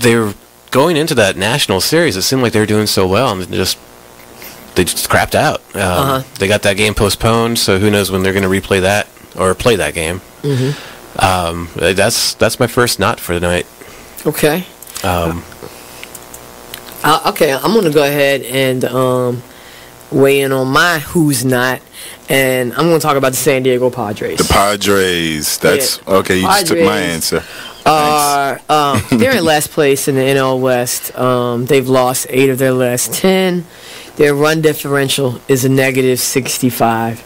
they were going into that national series. It seemed like they were doing so well, and they just crapped out. They got that game postponed, so who knows when they're going to replay that or play that game. That's my first not for the night. Okay. Okay, I'm going to go ahead and weigh in on my who's not, and I'm going to talk about the San Diego Padres. The Padres. That's okay. You just took my answer. They're in last place in the NL West. They've lost 8 of their last 10. Their run differential is a negative 65,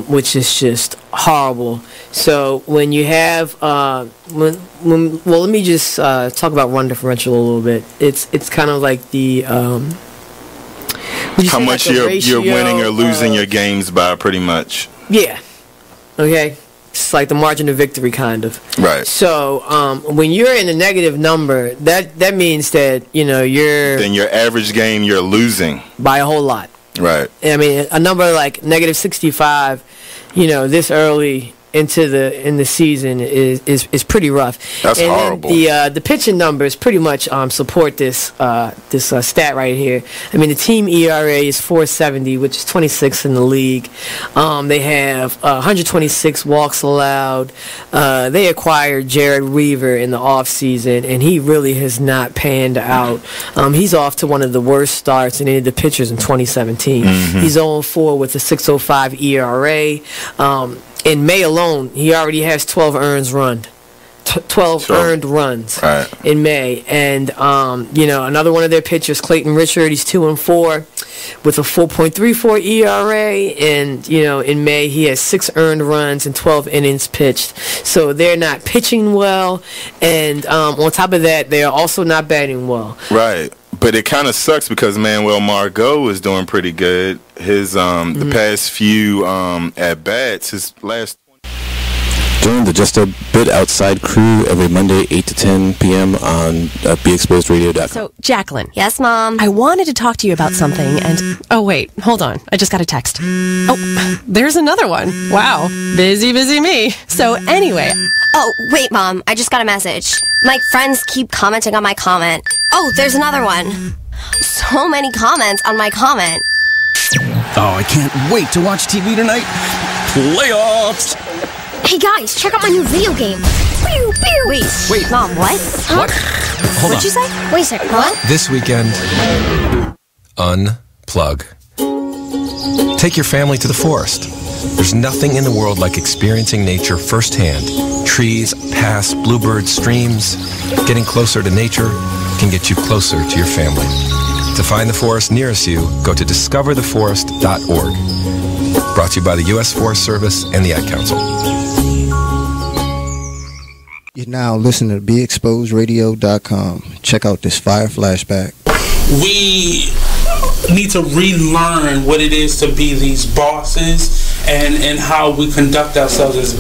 which is just horrible. So when you have well, let me just talk about run differential a little bit. It's kind of like the how much like you're winning or losing your games by, pretty much. Yeah. Okay. It's like the margin of victory, kind of. Right. So when you're in a negative number, that means that you're. Then your average game you're losing by a whole lot. Right. I mean, a number like negative 65, this early in the season is pretty rough. That's horrible. The pitching numbers pretty much support this stat right here. I mean, the team ERA is 4.70, which is 26th in the league. They have 126 walks allowed. They acquired Jared Weaver in the offseason, and he really has not panned out. He's off to one of the worst starts in any of the pitchers in 2017. He's 0-4 with a 6.05 ERA. In May alone, he already has 12 earned runs. 12 earned runs in May. And, another one of their pitchers, Clayton Richard, he's 2-4 with a 4.34 ERA. And, in May, he has 6 earned runs and 12 innings pitched. So they're not pitching well. And on top of that, they're also not batting well. Right. But it kind of sucks because Manuel Margot is doing pretty good. His the past few at bats, his last. Join the Just a Bit Outside crew every Monday, 8 to 10 p.m. on BeExposedRadio.com. So, Jacqueline. Yes, Mom? I wanted to talk to you about something, and... Oh, wait. Hold on. I just got a text. Oh, there's another one. Wow. Busy me. So, anyway... Oh, wait, Mom. I just got a message. My friends keep commenting on my comment. Oh, there's another one. So many comments on my comment. Oh, I can't wait to watch TV tonight. Playoffs! Hey guys, check out my new video game. Pew, pew. Wait, Mom, what? Huh? What? Hold What'd on. you say? Wait a second, what? This weekend, unplug. Take your family to the forest. There's nothing in the world like experiencing nature firsthand. Trees, paths, bluebirds, streams. Getting closer to nature can get you closer to your family. To find the forest nearest you, go to discovertheforest.org. Brought to you by the U.S. Forest Service and the Ad Council. You're now listening to BeExposedRadio.com. Check out this fire flashback. We need to relearn what it is to be these bosses and how we conduct ourselves as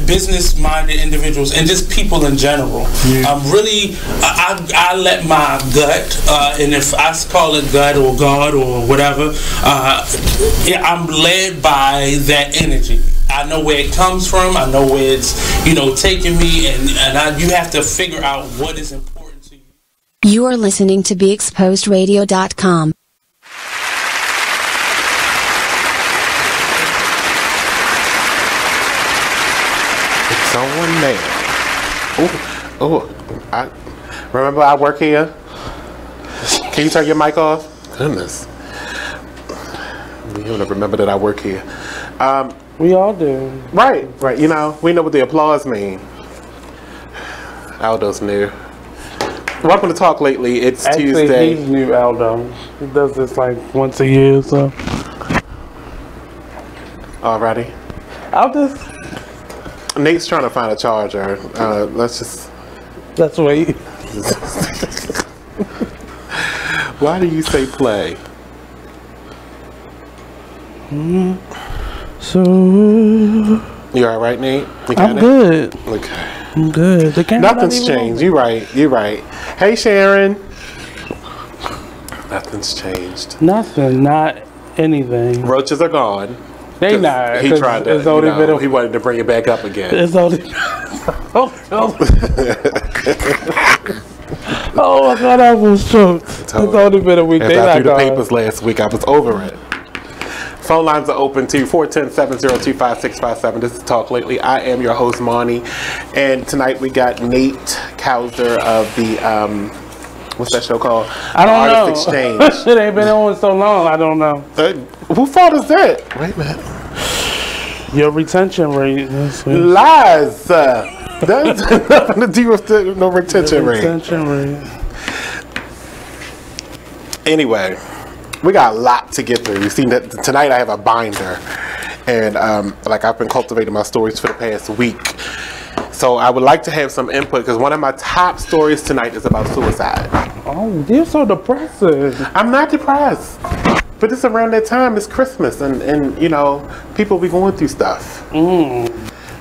business-minded individuals and just people in general. I let my gut, and if I call it gut or God or whatever, I'm led by that energy. I know where it comes from. I know where it's taking me, and you have to figure out what is important to you. You are listening to BeExposedRadio.com. Someone there. I remember I work here. Can you turn your mic off? Goodness. You don't remember that I work here. We all do. Right. We know what the applause mean. Aldo's new. Welcome to Talk Lately. It's Actually, Tuesday. He's new, Aldo. He does this like once a year, so. Alrighty. Nate's trying to find a charger. Let's wait. Why do you say play? So. You alright, Nate? I'm good. Okay. I'm good. Nothing's changed. You're right. Hey, Sharon. Nothing's changed. Nothing. Not anything. Roaches are gone. They not. He tried to. He wanted to bring it back up again. It's only. Oh my God, I was choked. It's only been a week. After I threw the papers last week, I was over it. Phone lines are open to 410-702-5657. This is Talk Lately. I am your host, Monny. And tonight we got Nate Couser of the, what's that show called? I don't know. Artist Exchange. It ain't been on so long, I don't know. Who fault is that? Wait a minute. Your retention rate. Lies. That has nothing to do with the no retention rate. Anyway, we got a lot to get through. You see, that tonight I have a binder, and like I've been cultivating my stories for the past week. So I would like to have some input because one of my top stories tonight is about suicide. Oh, you're so depressing. I'm not depressed, but it's around that time. It's Christmas, and you know, people be going through stuff.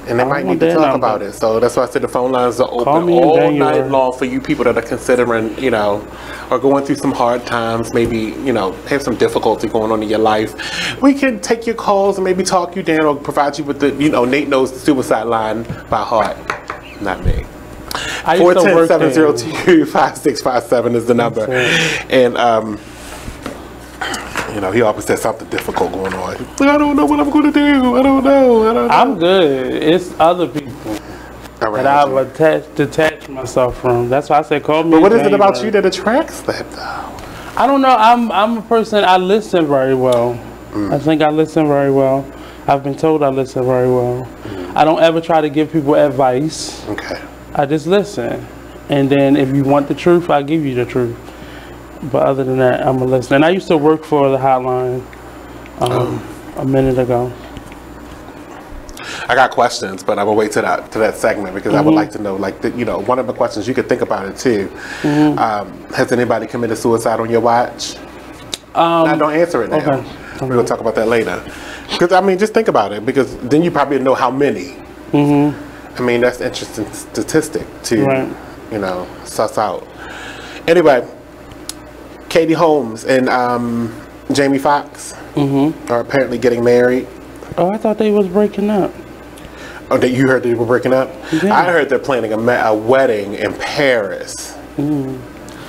And they might need to talk about it. So that's why I said the phone lines are open all night long for you people that are considering, you know, or going through some hard times, maybe, you know, have some difficulty going on in your life. We can take your calls and maybe talk you down or provide you with the, you know, Nate knows the suicide line by heart. Not me. 410-702-5657 is the number. And, you know, he always says something difficult going on. I don't know what I'm going to do. I don't know. I'm good. It's other people that I've detached myself from. That's why I said call me. But what is it about you that attracts that, though? I don't know. I'm a person, I listen very well. I think I listen very well. I've been told I listen very well. I don't ever try to give people advice. Okay. I just listen. And then if you want the truth, I'll give you the truth. But other than that, I'm a listener. And I used to work for the hotline a minute ago. I got questions, but I'm gonna wait to that segment because I would like to know, like, you know, one of the questions you could think about it too. Has anybody committed suicide on your watch? Now, don't answer it now. Okay. We're gonna talk about that later. Because I mean, just think about it, because then you probably know how many. I mean, that's an interesting statistic to, you know, suss out. Anyway. Katie Holmes and Jamie Foxx are apparently getting married. Oh, I thought they was breaking up. Oh, that you heard they were breaking up? Yeah. I heard they're planning a wedding in Paris. I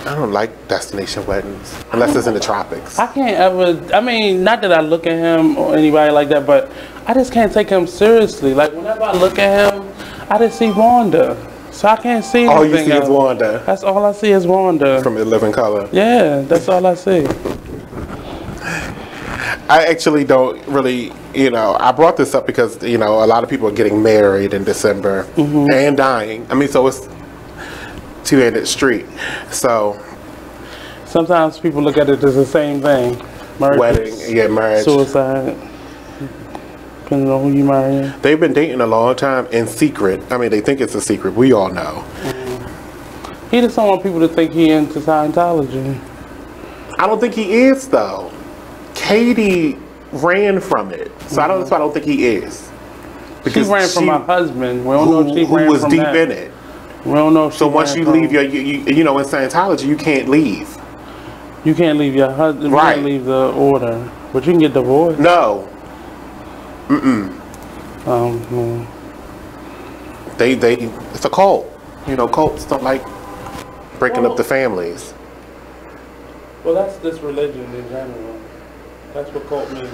don't like destination weddings unless it's in the tropics. I can't ever. I mean, not that I look at him or anybody like that, but I just can't take him seriously. Like whenever I look at him, I just see Wanda. So I can't see anything. All you see is Wanda. That's all I see is Wanda. From In Living Color. Yeah, that's all I see. I actually don't really, you know, I brought this up because, you know, a lot of people are getting married in December and dying. I mean, so it's two-handed street. So sometimes people look at it as the same thing. Wedding, marriage. Suicide. Depending on who you marry. They've been dating a long time in secret. I mean, they think it's a secret. We all know. He just don't want people to think he into Scientology. I don't think he is, though. Katie ran from it. So that's why I don't think he is. Because she ran from her husband. We don't know if she ran who was from deep that. in it. We don't know if so once you leave you know, in Scientology, you can't leave. You can't leave your husband. Right. You can't leave the order. But you can get divorced. No. They it's a cult. You know, cults don't like breaking up the families. Well, that's this religion in general. That's what cult means.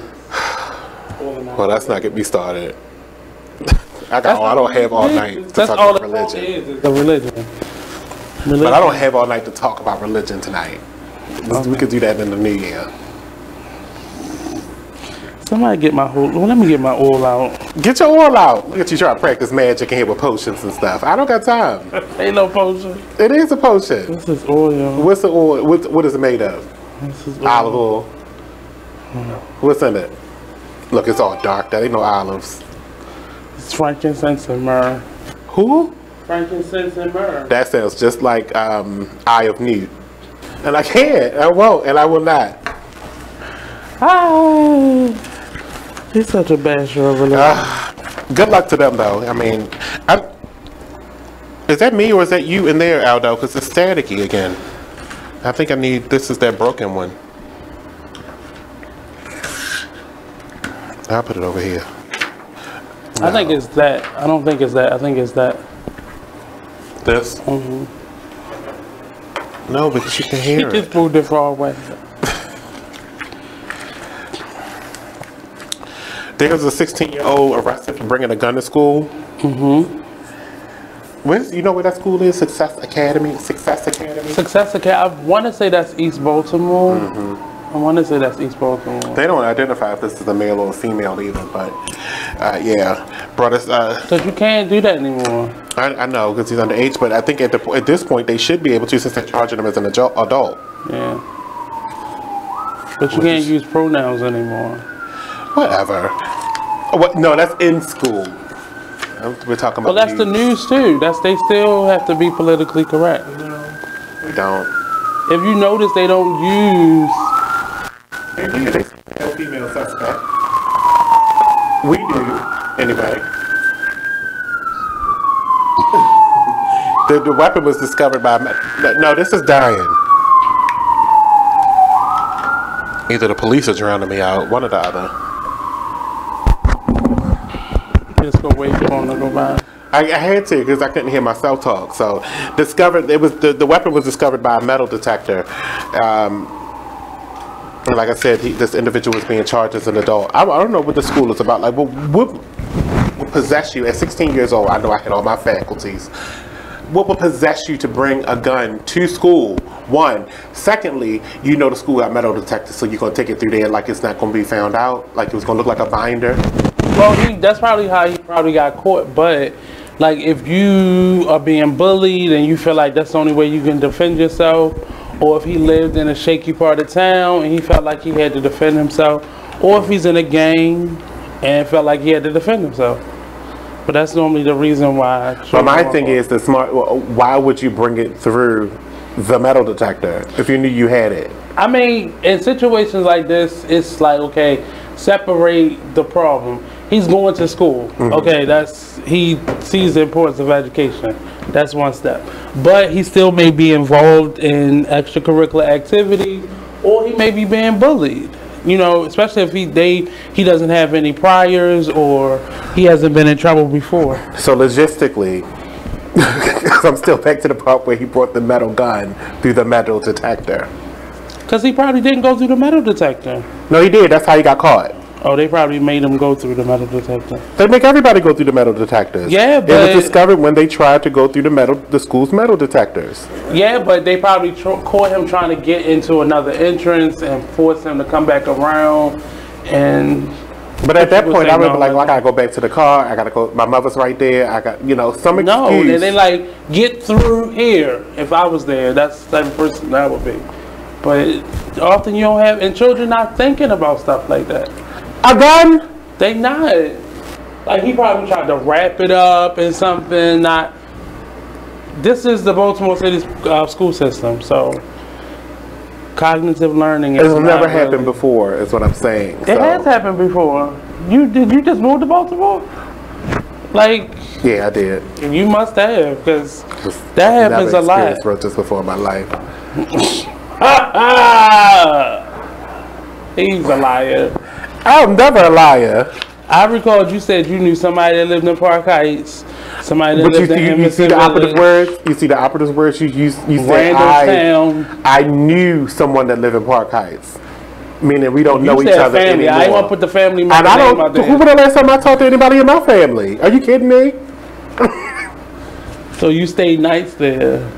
Well, that's not get me started. I don't have all night to talk about religion. Is the religion. But I don't have all night to talk about religion tonight. We could do that in the new year. Somebody get my whole. Well, let me get my oil out. Get your oil out. Look at you trying to practice magic in here with potions and stuff. I don't got time. Ain't no potion. It is a potion. This is oil. What's the oil? What is it made of? This is oil. Olive oil. What's in it? Look, it's all dark. That ain't no olives. It's frankincense and myrrh. Who? Frankincense and myrrh. That sounds just like Eye of Newt. And I can't. I won't. And I will not. He's such a basher of religion. Good luck to them, though. I mean, is that me or is that you in there, Aldo? Because it's staticky again. I think I need. This is that broken one. I'll put it over here. No. I think it's that. I don't think it's that. I think it's that. This? No, because you can hear He just moved it far away. There was a 16-year-old arrested for bringing a gun to school. Where's, you know where that school is? Success Academy? Success Academy? Success Academy. I want to say that's East Baltimore. I want to say that's East Baltimore. They don't identify if this is a male or a female either, but yeah. Brought us. Because you can't do that anymore. I know, because he's underage, but I think at this point they should be able to, since they're charging him as an adult. Yeah. But you can't use pronouns anymore. Whatever. What? No, that's in school. We're talking about. Well, that's the news too. They still have to be politically correct. We don't. If you notice, they don't use. Maybe they no female suspect. We do, anyway. The weapon was discovered by. No, this is dying. Either the police are drowning me out, one or the other. Just go wait for them to go by. I had to because I couldn't hear myself talk. So discovered it was the weapon was discovered by a metal detector. Like I said, this individual was being charged as an adult. I don't know what the school is about. Like, what possess you at 16 years old? I know I had all my faculties. What would possess you to bring a gun to school? One. Secondly, you know the school got metal detectors, so you're gonna take it through there like it's not gonna be found out, like it was gonna look like a binder. Well, that's probably how he probably got caught. But like, if you are being bullied and you feel like that's the only way you can defend yourself, or if he lived in a shaky part of town and he felt like he had to defend himself, or if he's in a gang and felt like he had to defend himself. But that's normally the reason why. But my thing is the smart. Why would you bring it through the metal detector if you knew you had it? I mean, in situations like this, it's like, okay, separate the problem. He's going to school. Okay, he sees the importance of education. That's one step. But he still may be involved in extracurricular activities, or he may be being bullied. You know, especially if he doesn't have any priors or he hasn't been in trouble before. So logistically, I'm still back to the part where he brought the metal gun through the metal detector. Because he probably didn't go through the metal detector. No, he did. That's how he got caught. Oh, they probably made him go through the metal detector. They make everybody go through the metal detectors. Yeah, but it was discovered when they tried to go through the school's metal detectors. Yeah, but they probably caught him trying to get into another entrance and force him to come back around. But at that point, I remember, like, well, I gotta go back to the car. I gotta go. My mother's right there. I got, some excuse. No, they like get through here. If I was there, that's the type of person that would be. But often you don't have, and children not thinking about stuff like that. A gun? They not. Like, he probably tried to wrap it up and something. This is the Baltimore City school system, so cognitive learning. It's never happened before, is what I'm saying. It has happened before. Did you just move to Baltimore? Like, yeah, I did. You must have, because that happens a lot. I've experienced roaches before in my life. He's a liar. I'm never a liar. I recalled you said you knew somebody that lived in Park Heights. Somebody that lived in Emerson. You see the operative words? You see the operative words? You said I knew someone that lived in Park Heights. Meaning we don't know each other family. anymore. I want to put the family member name out there. Who was the last time I talked to anybody in my family? Are you kidding me? So you stayed nights there.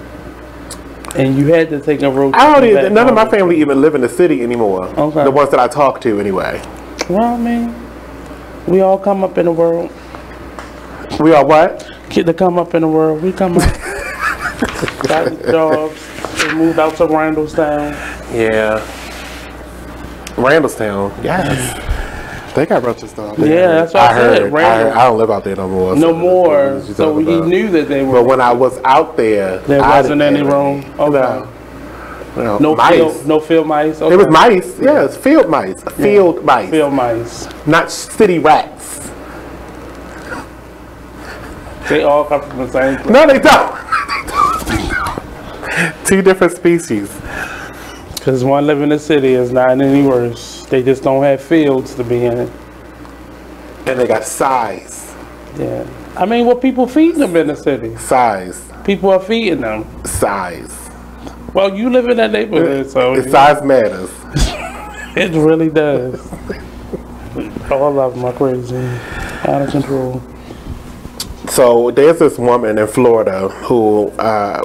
And you had to take a road trip. None of my family even live in the city anymore. Okay. The ones that I talk to anyway. Well, I mean, we all come up in the world. We all what? Kid to come up in the world. We come up. Got jobs. We moved out to Randallstown. Yeah. Randallstown. Yes. They got roaches though. Yeah, that's what I said. I don't live out there no more. No more. So he knew that they were. But when I was out there, there wasn't any room. Okay. No mice. No field mice. Okay. It was mice. Yes, field mice. Field mice. Field mice. Not city rats. They all come from the same place. No, they don't. Two different species. Because one live in the city is not any worse. They just don't have fields to be in it. And they got size. Yeah. I mean, what people feeding them in the city? Size. People are feeding them. Size. Well, you live in that neighborhood, so size matters. It really does. All of them are crazy, out of control. So there's this woman in Florida who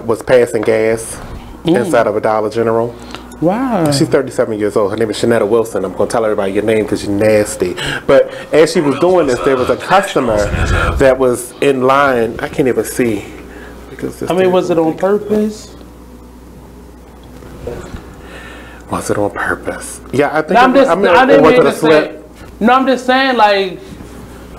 was passing gas inside of a Dollar General. Wow. She's 37 years old. Her name is Shanetta Wilson. I'm going to tell everybody your name because you're nasty. But as she was doing this, there was a customer that was in line. I can't even see. Was it on purpose? Was it on purpose? Yeah, I think. I'm just saying, like,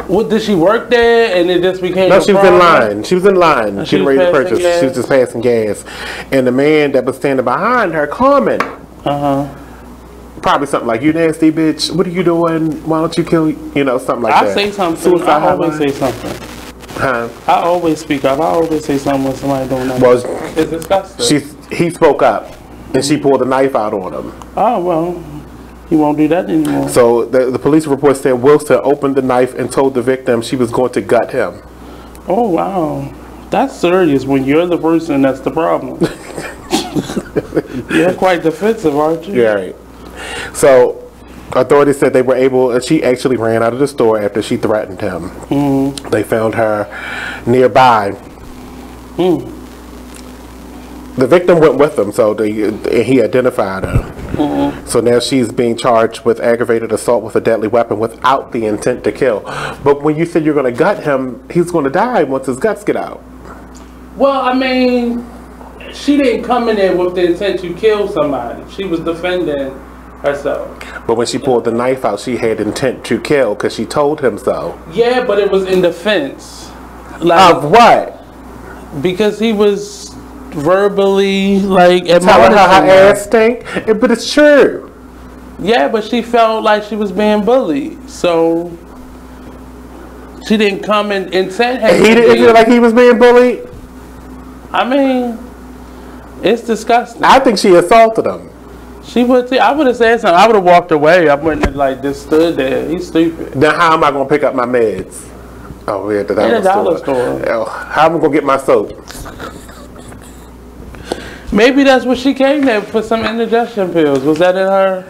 what did she work there and it just became? No, she was in line. She was in line. And she was ready to purchase. Gas? She was just passing gas, and the man that was standing behind her commented. Probably something like, "You nasty bitch. What are you doing? Why don't you kill?" Something like that. I say something. I always say something. Huh? I always speak up. I always say something when somebody doing that. Well, it's disgusting. He spoke up, and she pulled a knife out on him. Oh well. He won't do that anymore. So the police report said Wilson opened the knife and told the victim she was going to gut him. Oh, wow. That's serious when you're the person that's the problem. You're quite defensive, aren't you? Yeah, right. So authorities said they were able, she actually ran out of the store after she threatened him. They found her nearby. The victim went with them, so he identified her. So now she's being charged with aggravated assault with a deadly weapon without the intent to kill. But when you said you're going to gut him, he's going to die once his guts get out. Well, I mean, she didn't come in there with the intent to kill somebody. She was defending herself. But when she pulled the knife out, she had intent to kill because she told him so. Yeah, but it was in defense. Of what? Because he was verbally telling her ass stink, but it's true. Yeah, but she felt like she was being bullied, so she didn't come and said, "Hey." He didn't feel like he was being bullied. I mean, it's disgusting. I think she assaulted him. She would. I would have said something. I would have walked away. I wouldn't have just stood there. He's stupid. Now how am I gonna pick up my meds? Oh, we're at the dollar store. Oh, how am I gonna get my soap? Maybe that's what she came there for, some indigestion pills. Was that in her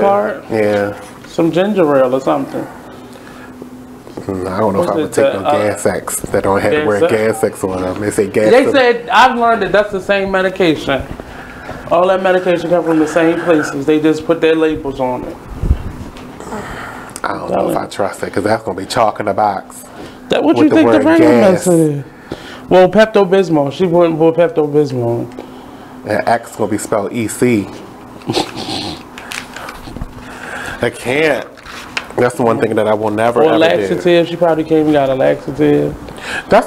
cart? Yeah. Some ginger ale or something. I don't know if I would take no gas X. They don't have to wear gas X on them. They say gas. They said, I've learned that that's the same medication. All that medication comes from the same places. They just put their labels on it. I don't know if I trust it because that's going to be chalk in the box. That what you think the regular medicine is? Well, Pepto-Bismol. She wouldn't put Pepto-Bismol. That X is going to be spelled EC. I can't. That's the one thing that I will never ever laxative. Do. She probably came and got a laxative.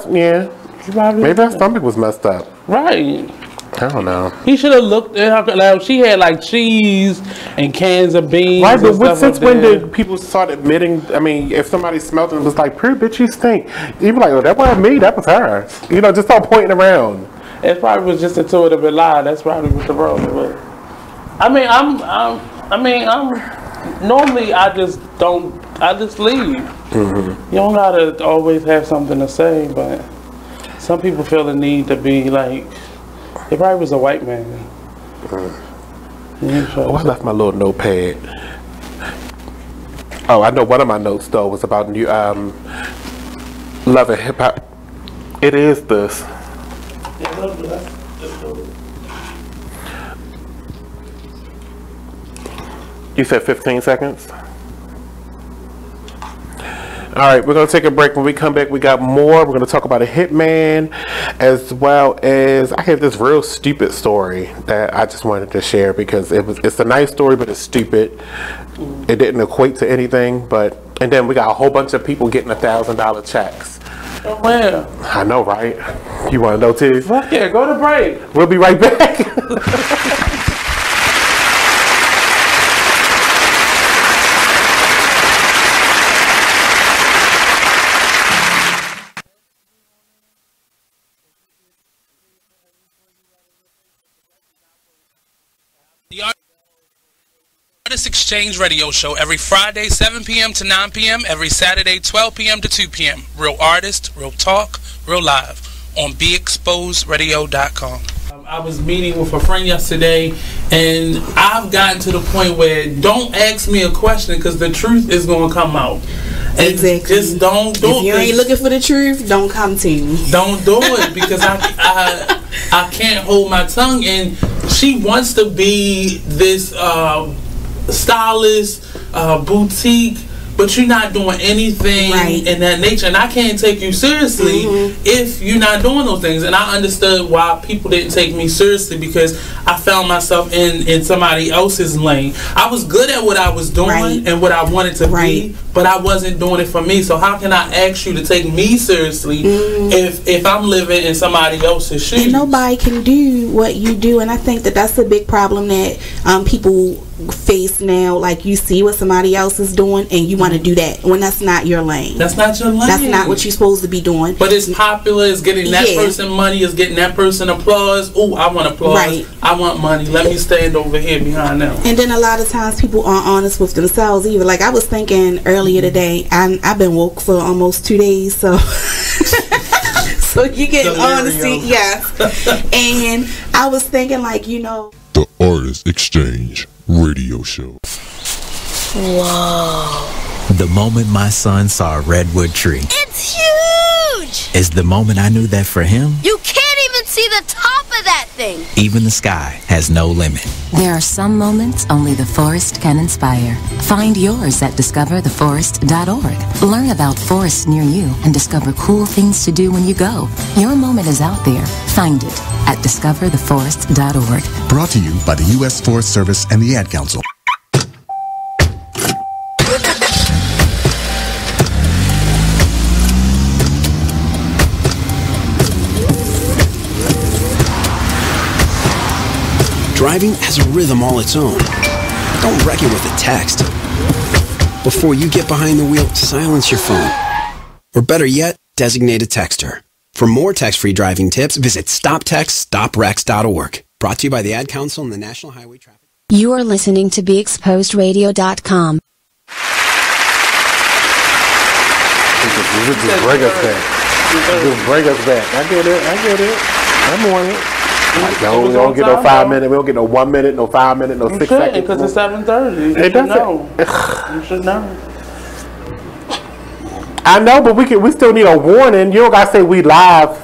Maybe her stomach was messed up. Right. I don't know. He should have looked at her. Like, she had like cheese and cans of beans. Right, but since when did people start admitting? I mean, if somebody smelled it and was like, "Pretty bitch, you stink," you'd be like, "Oh, that wasn't me. That was her." Just start pointing around. It probably was just intuitive and lie. That's probably what the problem was. I mean, normally I just leave. You don't gotta always have something to say, but some people feel the need to be like. It probably was a white man. Oh, I left my little notepad. Oh, I know one of my notes though was about new love and hip hop. It is this. You said 15 seconds? All right, we're going to take a break. When we come back, we got more. We're going to talk about a hitman, as well as I have this real stupid story that I just wanted to share because it's a nice story, but it's stupid. It didn't equate to anything, and then we got a whole bunch of people getting $1,000 checks. Oh, man. I know, right? You want to know, too? Fuck yeah, go to break. We'll be right back. Artist Exchange Radio Show every Friday 7 p.m. to 9 p.m. every Saturday 12 p.m. to 2 p.m. Real artist, real talk, real live. on BeExposedRadio.com. I was meeting with a friend yesterday, and I've gotten to the point where don't ask me a question because the truth is going to come out. And exactly. Just don't do it. If you ain't looking for the truth, don't come to me. Don't do it because I can't hold my tongue. And she wants to be this stylist, boutique, but you're not doing anything in that nature, and I can't take you seriously if you're not doing those things. And I understood why people didn't take me seriously because I found myself in somebody else's lane. I was good at what I was doing and what I wanted to be, but I wasn't doing it for me. So how can I ask you to take me seriously if I'm living in somebody else's shoes? And nobody can do what you do, and I think that that's a big problem that people face now. Like, you see what somebody else is doing and you want to do that when that's not your lane. That's not your lane. That's not what you're supposed to be doing. But it's popular. It's getting that person money. It's getting that person applause. Oh, I want applause. I want money. Let me stand over here behind them. And then a lot of times people aren't honest with themselves either. Like, I was thinking earlier today, I've been woke for almost 2 days, so so you get honesty, yes. And I was thinking, like, the Artist Exchange Radio Show. Whoa. The moment my son saw a redwood tree. It's huge! Is the moment I knew that for him, You can't even see the top of that thing! even the sky has no limit. There are some moments only the forest can inspire. Find yours at discovertheforest.org. Learn about forests near you and discover cool things to do when you go. Your moment is out there. Find it at discovertheforest.org. Brought to you by the U.S. Forest Service and the Ad Council. Driving has a rhythm all its own. Don't wreck it with a text. Before you get behind the wheel, silence your phone. Or better yet, designate a texter. For more text-free driving tips, visit stoptextstoprex.org. Brought to you by the Ad Council and the National Highway Traffic. You are listening to BeExposedRadio.com. Just bring us back. Just bring us back. I get it. I'm on it. Like, no, we don't get no 5 minutes. We don't get no 1 minute, no 5 minutes, no 6 seconds. Because it's 7:30. You should know. You should know. I know, but we still need a warning. You don't gotta say we live.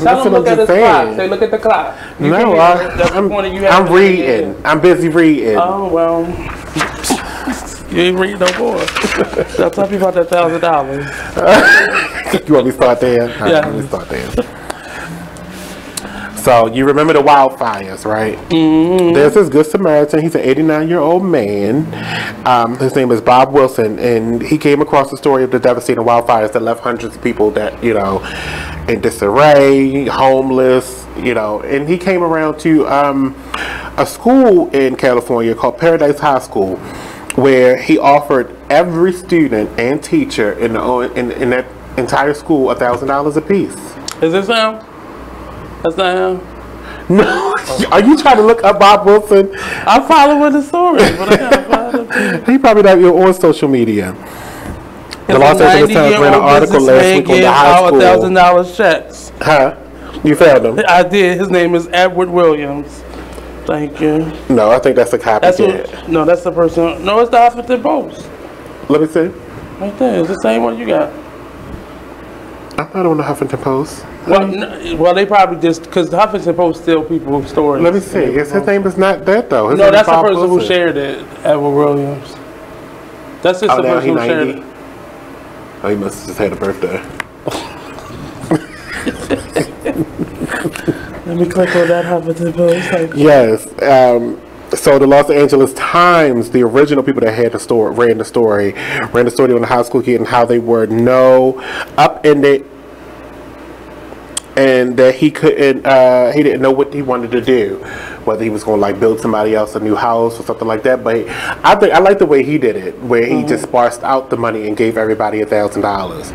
Tell them look at the clock. Say look at the clock. No, I'm reading. I'm busy reading. Oh well, you ain't reading no more. I'll tell you about that $1,000. You want me to start there? Yeah. Let me start there. So you remember the wildfires, right? Mm-hmm. There's this Good Samaritan. He's an 89-year-old man. His name is Bob Wilson, and he came across the story of the devastating wildfires that left hundreds of people that, in disarray, homeless, and he came around to a school in California called Paradise High School, where he offered every student and teacher in that entire school $1,000 apiece. Is this him? That's not him? No. Are you trying to look up Bob Wilson? I'm following the story, but I can't find him. He probably not on social media. The Los Angeles Times ran an article last week on the high school. $1,000 checks. Huh? You found him? I did. His name is Edward Williams. Thank you. No, I think that's a copycat. No, that's the person. No, it's the Huffington Post. Let me see. Right there. It's the same one you got. I'm not on the Huffington Post. Well, they probably just because the Huffington Post steal people's stories. Let me see. His name is not that though. No, that's the person who shared it, Edward Williams. That's just the person who shared it. Oh, he must have just had a birthday. Let me click on that Huffington Post. Yes. So the Los Angeles Times, the original people that had the story, ran the story on the high school kid and how they were upended, and that he couldn't, he didn't know what he wanted to do, whether he was going to build somebody else a new house or something like that. But I like the way he did it, where he just sparsed out the money and gave everybody $1,000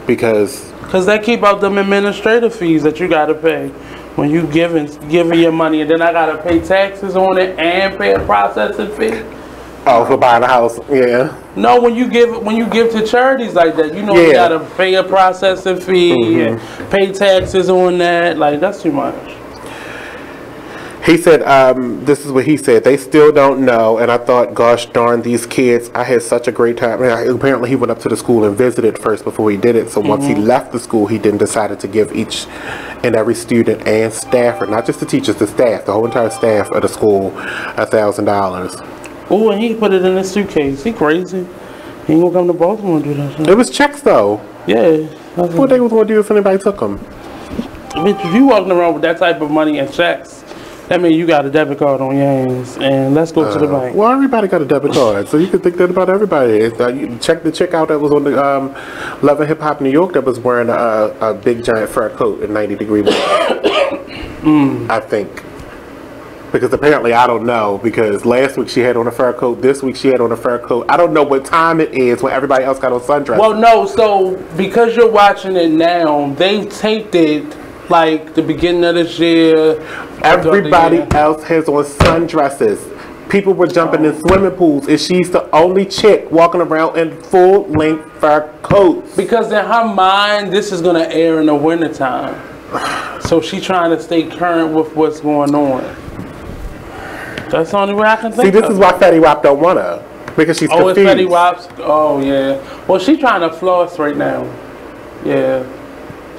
because they keep out them administrative fees that you got to pay when you giving your money, and then I got to pay taxes on it and pay a processing fee. Oh, for buying a house, yeah. No, when you give to charities like that, you know you gotta pay a processing fee and pay taxes on that. Like that's too much. He said, this is what he said. They still don't know, and I thought, gosh darn, these kids. I had such a great time. Apparently, he went up to the school and visited first before he did it. So once he left the school, he then decided to give each and every student and staffer, not just the teachers, the staff, the whole entire staff of the school, $1,000. Oh, and he put it in his suitcase. He crazy. He ain't gonna come to Baltimore and do that shit. It was checks, though. Yeah. What they was gonna do if anybody took them? Bitch, if you walking around with that type of money and checks, that means you got a debit card on your hands, and let's go to the bank. Well, everybody got a debit card, so you can think that about everybody. You check the chick out that was on the Love and Hip Hop New York that was wearing a big giant fur coat in 90-degree weather. I think. Because apparently, I don't know, because last week she had on a fur coat, this week she had on a fur coat. I don't know what time it is when everybody else got on sundresses. Well, no, so because you're watching it now, they taped it like the beginning of this year. Everybody else has on sundresses. People were jumping in swimming pools, and she's the only chick walking around in full-length fur coats. Because in her mind, this is going to air in the wintertime. So she's trying to stay current with what's going on. That's the only way I can think of. See, this is why Fetty Wap don't want her. Because she's confused. It's Fetty Wap's? Oh, yeah. Well, she's trying to floss right now. Yeah.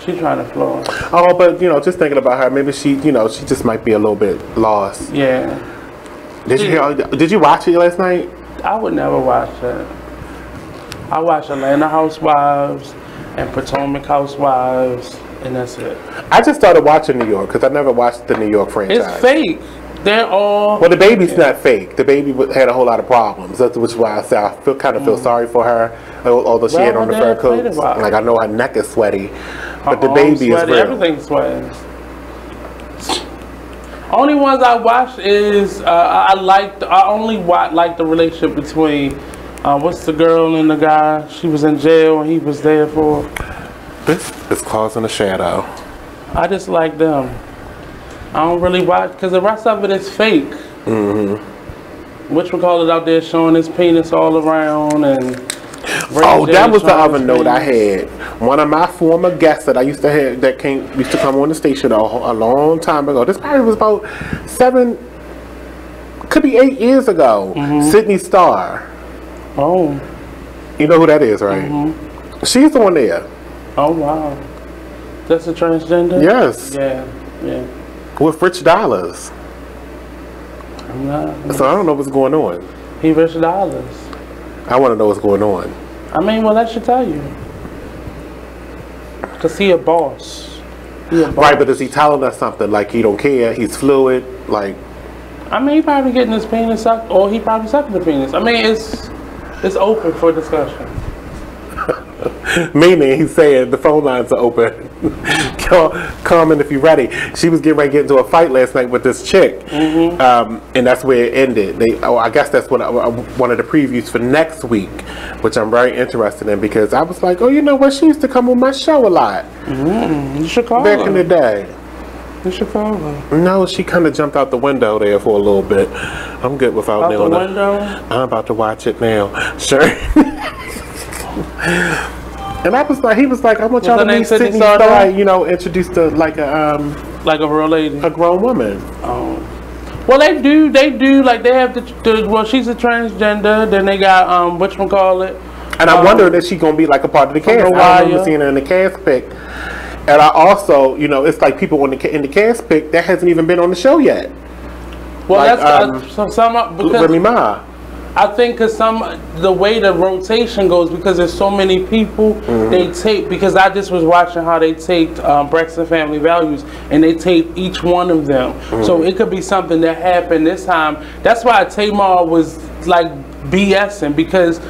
She's trying to floss. Oh, but, just thinking about her, maybe she, she just might be a little bit lost. Yeah. Did you watch it last night? I would never watch it. I watch Atlanta Housewives and Potomac Housewives, and that's it. I just started watching New York because I never watched the New York franchise. It's fake. They're all... Well, the baby's not fake. The baby had a whole lot of problems. That's which is why I say I kind of feel sorry for her, although she had on the fur coat. Like, I know her neck is sweaty, but the baby is real. Everything's sweaty. Only ones I watched is I only like the relationship between what's the girl and the guy. She was in jail and he was there for. This is Causing a Shadow. I just like them. I don't really watch because the rest of it is fake. Which we call it out there showing his penis all around and. Oh, that was the other note I had. One of my former guests that I used to have used to come on the station a long time ago. This probably was about 8 years ago. Sydney Starr. Oh. You know who that is, right? She's on there. Oh, wow. That's a transgender? Yes. Yeah. With Rich Dollars. So I don't know what's going on. He Rich Dollars. I want to know what's going on. I mean, well, that should tell you. Because he a boss. Right, but is he telling us something? Like he don't care? He's fluid? Like... I mean, he probably getting his penis sucked, or he probably sucking the penis. I mean, it's open for discussion. Meaning, he's saying the phone lines are open. Comment if you're ready. She was getting ready to get into a fight last night with this chick, and that's where it ended. I guess that's what one of the previews for next week, which I'm very interested in because I was like, oh, you know what? She used to come on my show a lot. You should call back her. in the day. You should call her. No, she kind of jumped out the window there for a little bit. I'm good without out the window. I'm about to watch it now. Sure. And I was like, he was like, I want y'all to meet Sydney Starr, introduced to like a real lady, a grown woman. Oh, well, they do like they have well, she's a transgender. Then they got whatchamacallit. And I'm wondering if she's gonna be like a part of the cast. I remember seeing her in the cast pick, and I also, it's like people in the cast pick that hasn't even been on the show yet. Well, like, that's because Remy Ma. I think because the way the rotation goes, because there's so many people, they tape, because I just was watching how they taped Braxton Family Values, and they taped each one of them. So it could be something that happened this time. That's why Tamar was like BSing, because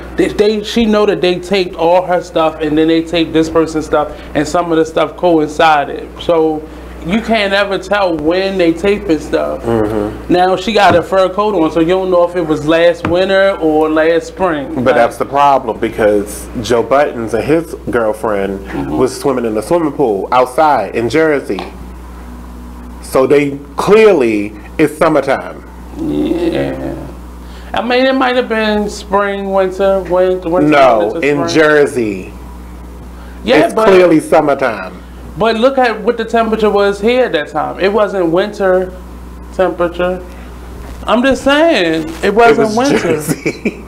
she know that they taped all her stuff, and then they taped this person's stuff, and some of the stuff coincided. So you can't ever tell when they taping stuff. Now she got a fur coat on, so you don't know if it was last winter or last spring. But that's the problem, because Joe Buttons and his girlfriend was swimming in the swimming pool outside in Jersey. So they clearly, it's summertime. Yeah. I mean, it might have been spring, winter, No, in Jersey. Yeah, it's clearly summertime. But look at what the temperature was here at that time. It wasn't winter temperature. I'm just saying, it wasn't winter. Jersey.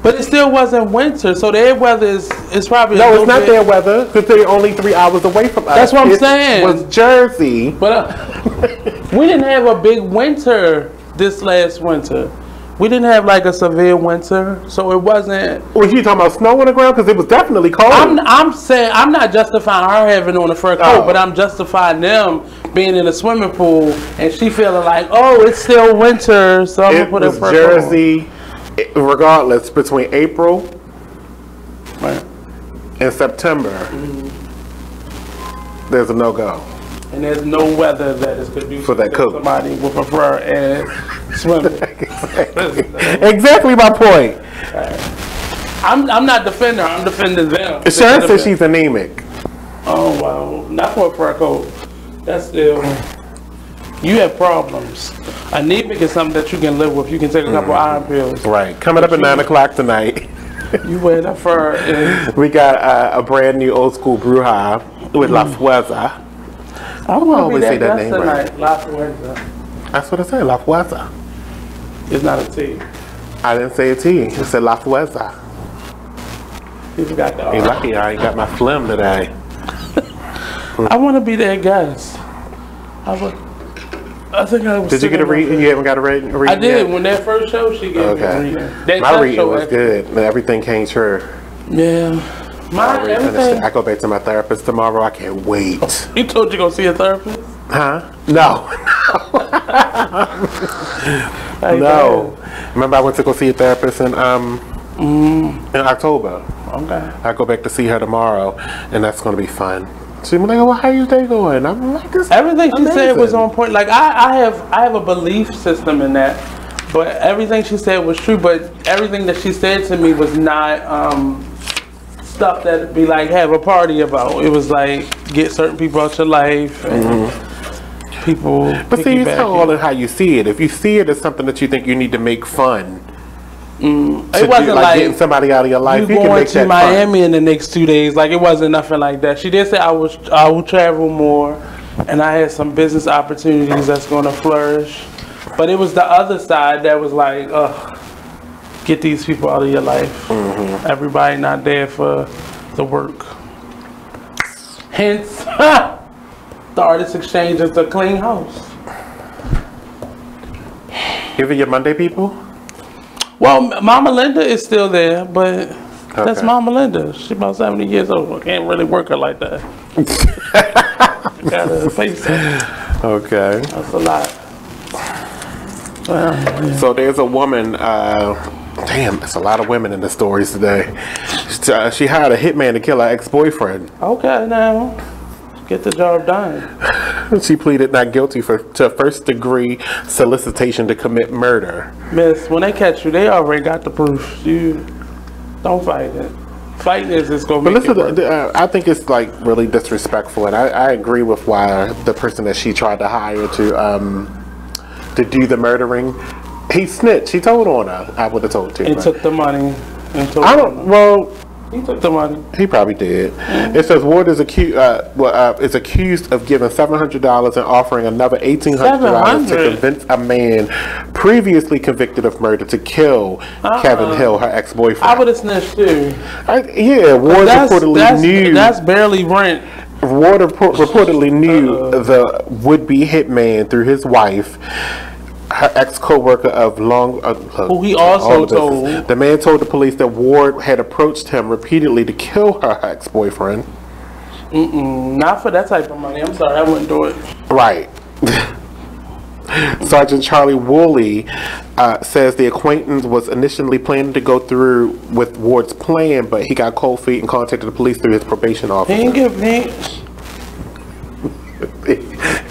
But it still wasn't winter, so their weather is probably no, it's not their weather because they're only 3 hours away from us. That's what I'm saying. It was Jersey, but we didn't have a big winter this last winter. We didn't have like a severe winter, so it wasn't. Was you talking about snow on the ground? Because it was definitely cold. I'm saying I'm not justifying her having on a fur coat, but I'm justifying them being in a swimming pool and she feeling like, oh, it's still winter, so I'm gonna put a fur Jersey. coat on. Regardless, between April and September, there's a no-go. And there's no weather that is conducive for that coat. Somebody with a fur and swimming. Exactly my point. I'm not defending her. I'm defending them. Sharon says she's anemic. Oh wow, not for a fur coat. That's still. You have problems. Anemic is something that you can live with. You can take a couple iron pills. Right. Coming up at 9 o'clock tonight. You wear that fur. We got a brand new old school Bruja with La Fuerza. I always say that name right. La Fuerza. That's what I say, La Fuerza. It's not a T. I didn't say a T. It said La Fuerza. You forgot the R. You're lucky I ain't got my phlegm today. I want to be that guest. I think I was. Did you get a reading? You haven't got a reading? I did. Yet? When that first show, she gave me a reading. My reading was good. Everything came true. Yeah. Everything. I go back to my therapist tomorrow. I can't wait. He told you to go see a therapist? Huh? No. No. Remember I went to go see a therapist in October. Okay. I go back to see her tomorrow, and that's going to be fun. She's like, well, how your day going? I'm like, this everything she said was on point. Like I have a belief system in that, but everything she said was true. But everything that she said to me was not stuff that'd be like have a party about. It was like get certain people out your life and people. But see, it's all in how you see it. If you see it as something that you think you need to make fun. It wasn't like getting somebody out of your life. You going to Miami in the next 2 days. Like it wasn't nothing like that. She did say I will travel more, and I had some business opportunities that's going to flourish. But it was the other side that was like, get these people out of your life. Everybody not there for the work. Hence, the Artist Exchange is a clean house. Give it your Monday people. Well, Mama Linda is still there, but that's Mama Linda. She's about 70 years old. I can't really work her like that. Gotta face it. Okay. That's a lot. Well, yeah. So there's a woman, damn, there's a lot of women in the stories today. She hired a hitman to kill her ex-boyfriend. Okay, now. Get the job done. She pleaded not guilty to first-degree solicitation to commit murder. Miss, when they catch you, they already got the proof. You don't fight it. Fighting is just going to make it work. I think it's like really disrespectful, and I agree with why the person that she tried to hire to do the murdering, he snitched. He told on her. I would have told too. And took the money. And told he took the money. He probably did. It says Ward is accused of giving $700 and offering another $1,800 to convince a man previously convicted of murder to kill Kevin Hill, her ex-boyfriend. I would have snitched too. Ward reportedly knew. That's barely rent. Ward reportedly knew the would-be hitman through his wife. Her ex-co-worker of who he also told. The man told the police that Ward had approached him repeatedly to kill her ex-boyfriend. Not for that type of money. I'm sorry, I wouldn't do it. Right. Sergeant Charlie Woolley says the acquaintance was initially planning to go through with Ward's plan, but he got cold feet and contacted the police through his probation officer. He didn't give me.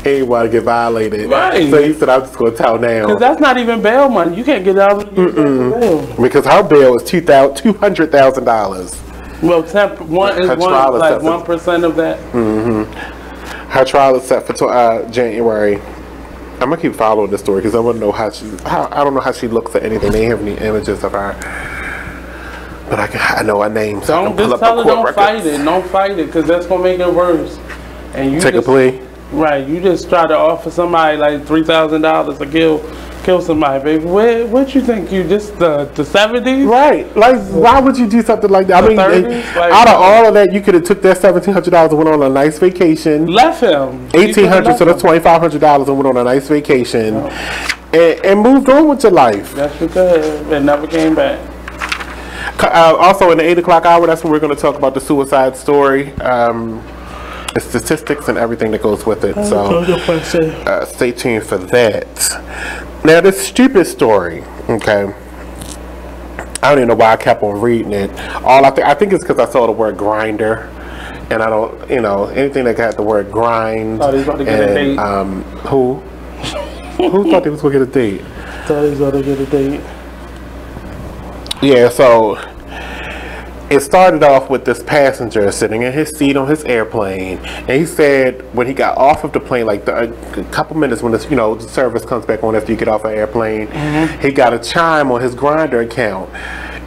He ain't want to get violated. Right. So he said, I'm just going to tell now. Because that's not even bail money. You can't get out of bail. Because her bail is $200,000. Well, 1% of that. Her trial is set for January. I'm gonna keep following this story because I want to know how I don't know how she looks at anything. They have any images of her, but I know her name. So Don't just tell her don't fight it. Don't fight it because that's gonna make it worse. And you take a plea. Right. You just try to offer somebody like $3,000 to kill somebody, baby. What you think? You just the 70s? Right. Like, why would you do something like that? I mean, out of all of that, you could have took that $1,700 and went on a nice vacation. Left him. $1,800, so that's $2,500 and went on a nice vacation, and moved on with your life. Yes, you could have, and never came back. Also, in the 8 o'clock hour, that's when we're going to talk about the suicide story. The statistics and everything that goes with it. So stay tuned for that. Now, this stupid story, okay, I don't even know why I kept on reading it. I think it's because I saw the word grinder, and I don't, anything that got the word grind. Oh, he's about to get a date. Who thought they was going to get a date? Thought he was about to get a date. Yeah, so it started off with this passenger sitting in his seat on his airplane, and he said when he got off of the plane, like a couple minutes when the service comes back on after you get off an airplane, he got a chime on his Grindr account,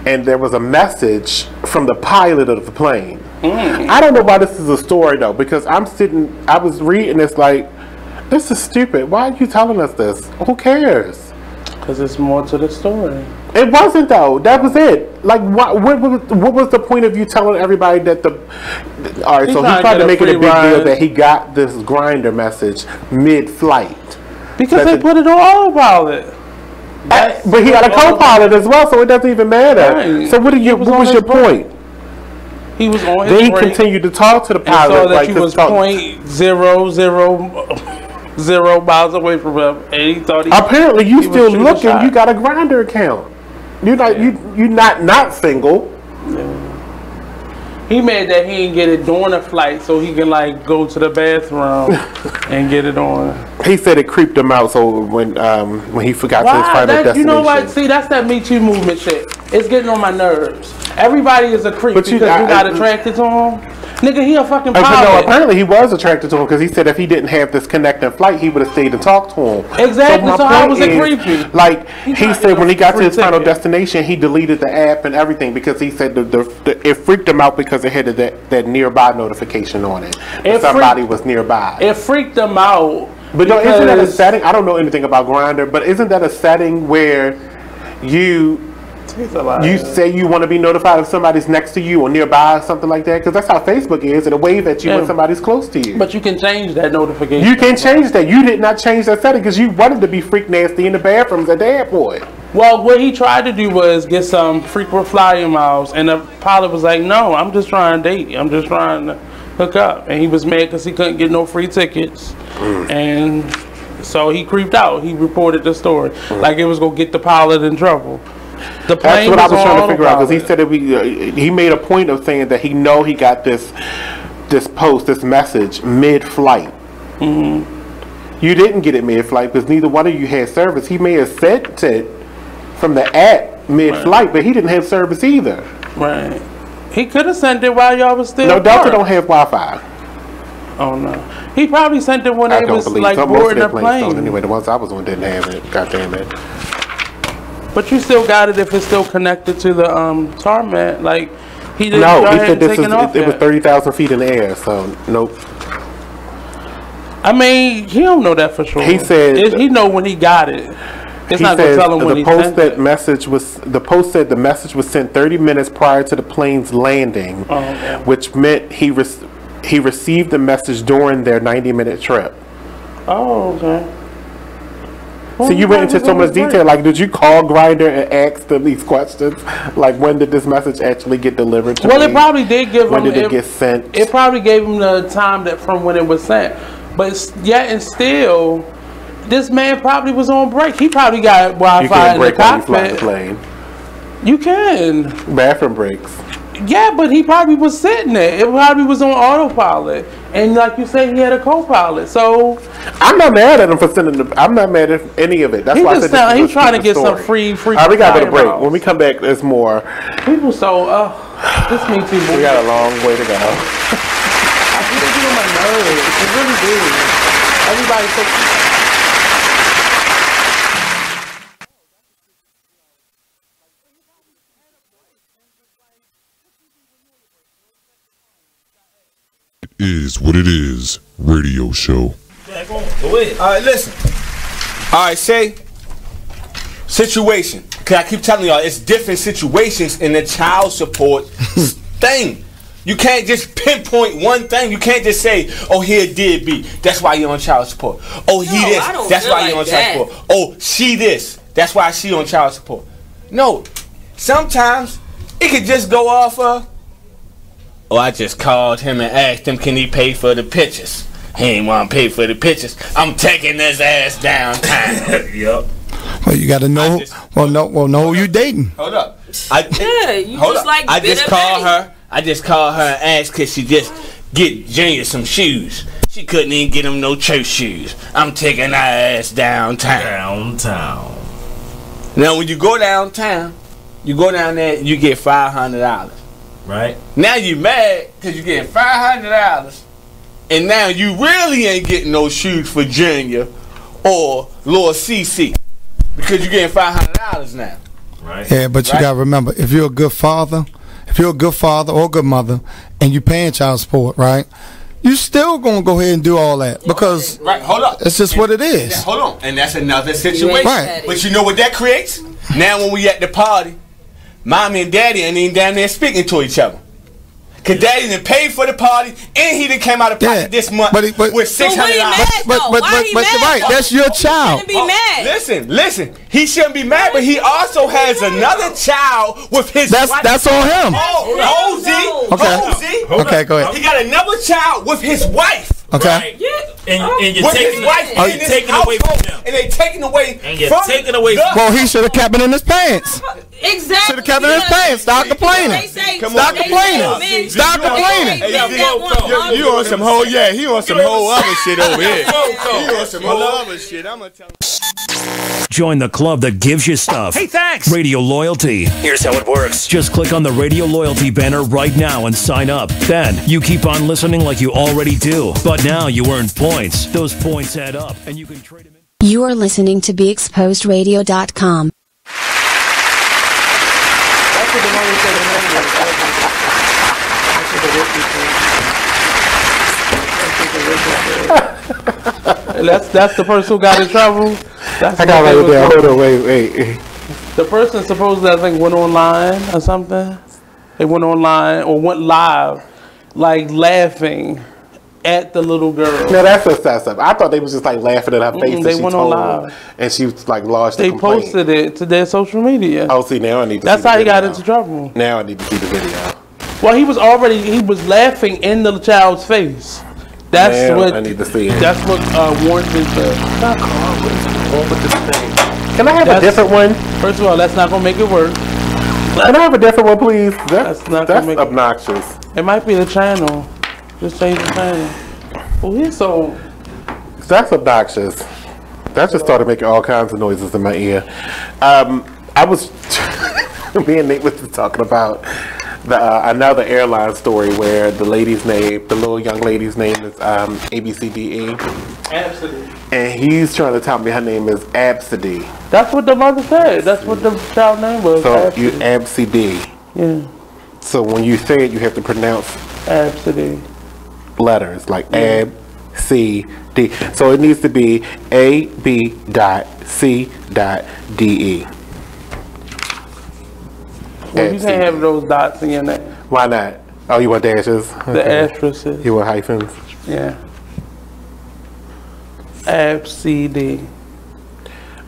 and there was a message from the pilot of the plane. I don't know why this is a story though, because I was reading this like, this is stupid. Why are you telling us this? Who cares? Because it's more to the story. It wasn't though. That was it. Like, what was the point of you telling everybody that all right, so he tried to make it a big deal that he got this Grindr message mid-flight. Because they put it on autopilot. But he got a co-pilot as well, so it doesn't even matter. Right. So what was your point? He was on his Then he break, continued to talk to the pilot. And saw that you was 0.000 miles away from him, and he thought apparently you still looking. You got a Grindr account. You're not single. Yeah. He made that he didn't get it during the flight, so he can like go to the bathroom and get it on. He said it creeped him out. So when he forgot to his final destination. You know what? See, that's that Me Too movement shit. It's getting on my nerves. Everybody is a creep because you got attracted to him. Nigga, he a fucking pilot. No, apparently he was attracted to him because he said if he didn't have this connecting flight, he would have stayed and talked to him. Exactly. So how was it creepy? Like he said, when he got to his final destination, he deleted the app and everything because he said it freaked him out because it had that nearby notification on it. Somebody was nearby. It freaked him out. But no, isn't that a setting? I don't know anything about Grindr, but isn't that a setting where you say you want to be notified if somebody's next to you or nearby or something like that? Because that's how Facebook is. It'll wave at you when somebody's close to you. But you can change that notification. You can change that. You did not change that setting because you wanted to be freak nasty in the bathrooms at the airport. Well, what he tried to do was get some frequent flyer miles, and the pilot was like, no, I'm just trying to date you. I'm just trying to hook up. And he was mad because he couldn't get no free tickets. And so he creeped out. He reported the story like it was going to get the pilot in trouble. That's what I was trying to figure out because he said he made a point of saying that he got this message mid-flight. You didn't get it mid-flight because neither one of you had service. He may have sent it from the app mid-flight, but he didn't have service either. Right. He could have sent it while y'all was still. No, Delta don't have Wi-Fi. Oh no. He probably sent it when they was like boarding a plane. Anyway, the ones I was on didn't have it. God damn it. But you still got it if it's still connected to the tarmac. Like he didn't. No, he said it was 30,000 feet in the air. So nope. I mean, he don't know that for sure. He said he know when he got it. It's not going to tell him when he sent it. The post said the message was sent 30 minutes prior to the plane's landing, which meant he received the message during their 90-minute trip. Oh, okay. So you went into so much detail. Like, did you call Grindr and ask them these questions? Like, when did this message actually get delivered to me? Well, it probably did give him. When did it get sent? It probably gave him the time from when it was sent. But yet and still, this man probably was on break. He probably got Wi-Fi in the cockpit. You plane. You can. Bathroom breaks. Yeah, but he probably was sitting there. It probably was on autopilot. And like you said, he had a co-pilot. So I'm not mad at him for sending I'm not mad at any of it. That's why I said he's trying to get some free. All right, we got to go to break. When we come back, there's more. People this means people. We got a long way to go. I feel like on my nerves. It really do. Everybody Is What It Is radio show. Yeah, go ahead. All right, listen. All right, say situation. Cause I keep telling y'all, it's different situations in the child support thing. You can't just pinpoint one thing. You can't just say, "Oh, he a deadbeat. That's why you're on child support." Oh, he this. That's why you're on child support. Oh, she this. That's why she on child support. No, sometimes it could just go off of. Oh, I just called him and asked him, can he pay for the pictures? He ain't want to pay for the pictures. I'm taking his ass downtown. Yup. Well, you got to know. Know who you dating. Hold up. You just like I just called her. I just called her and asked could she just get Junior some shoes. She couldn't even get him no church shoes. I'm taking her ass downtown. Now, when you go downtown, you go down there, you get $500. Right. Now you mad because you getting $500, and now you really ain't getting no shoes for Junior or Lord CC because you getting $500 now. Right. Yeah, but you gotta remember, if you're a good father or a good mother, and you paying child support, right? You still gonna go ahead and do all that because hold up. It's just what it is. Hold on, and that's another situation. Right. But you know what that creates? Now when we at the party, Mommy and Daddy ain't even down there speaking to each other. Cause Daddy done paid for the party and he done came out of pocket this month with $600. Right, that's your child. Be mad. Listen. He shouldn't be mad, but he also has another child with his wife. That's on him. Okay, go ahead. He got another child with his wife. Okay. Right. Yeah. And you're taking away from them. And they taking away and you're taking away from Well, he should have kept it in his pants. Exactly. Should have kept it in his pants. Stop complaining. Stop complaining. Stop complaining. You on some whole, he on some whole other shit over here. He on some whole other shit. I'm gonna tell you. Join the club that gives you stuff. Hey, thanks. Radio Loyalty. Here's how it works. Just click on the Radio Loyalty banner right now and sign up. Then you keep on listening like you already do. But now you earn points. Those points add up and you can trade them in. You are listening to BeExposedRadio.com. That's the person who got in trouble. I got right there. Hold on, wait. The person supposedly, I think, went online or something. They went online or went live, like laughing at the little girl. No, that's excessive. I thought they was just like laughing at her face. They went on live, and she was like lodged. They posted it to their social media. Oh, see, now I need to. That's how he got into trouble. Now I need to see the video. Well, he was laughing in the child's face. That's what I need to see it. That's what warranted the. Can I have a different one? First of all, that's not gonna make it work. Can I have a different one, please? That's obnoxious. It might be the channel. Just change the channel. Oh, he's so. That's obnoxious. That just started making all kinds of noises in my ear. I was me and Nate was talking about another airline story where the little young lady's name is ABCDE. Absidy. And he's trying to tell me her name is Absidy. That's what the mother said. That's what the child name was. So you Absidy. Yeah. So when you say it, you have to pronounce Absidy. Letters like AB, C, D. So it needs to be AB.C.DE. Well, you can't have those dots in your name. Why not? Oh, you want dashes? The asterisks. You want hyphens? Yeah. ABCD.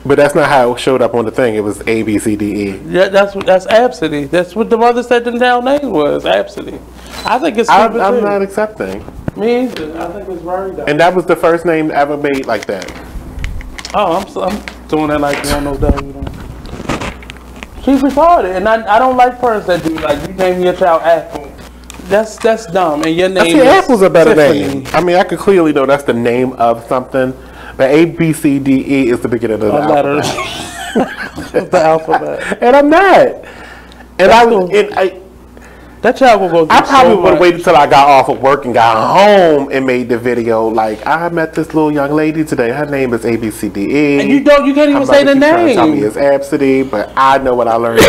But that's not how it showed up on the thing. It was ABCDE. Yeah, that's Absidy. That's what the mother said the down name was. Absidy. I think it's. I'm not accepting. Me either. I think it's very dumb. And that was the first name ever made like that. Oh, I'm doing that like you don't know W. She's retarded, and I don't like parents that do like you name your child Apple. That's dumb, and your name. See, Apple's a better Tiffany. name. I mean, I could clearly know that's the name of something, but ABCDE is the beginning of the alphabet. The alphabet. And I'm not. And That child will go through I probably so would have much. waited until I got off of work and got home and made the video. Like, I met this little young lady today. Her name is ABCDE. And you can't even say the name. Tell me it's Absidy, but I know what I learned.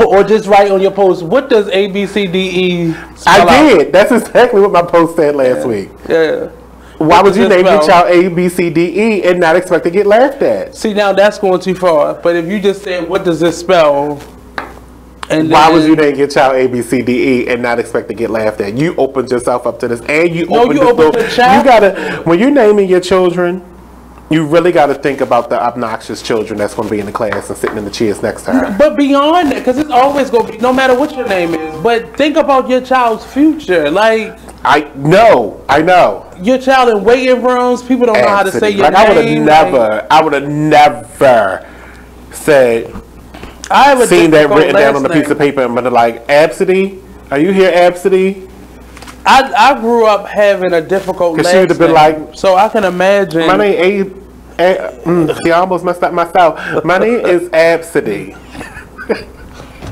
Or just write on your post, what does ABCDE spell I out? did. That's exactly what my post said last week. Yeah. Why would you name your spell? child ABCDE and not expect to get laughed at? See, now that's going too far. But if you just said, what does this spell? And why would you name your child ABCDE and not expect to get laughed at? You opened yourself up to this, and you opened the child. You gotta, when you're naming your children, you really got to think about the obnoxious children that's going to be in the class and sitting in the chairs next to her. But beyond that, because it's always going to be, no matter what your name is, but think about your child's future. Like, I know. Your child in waiting rooms, people don't know how to say your name. I would have never said, seen that written down on a piece of paper and been like, Absidy? Are you here, Absidy? I grew up having a difficult last she would have been name, like, so I can imagine. My name see, I almost messed up myself. My name is Absidy.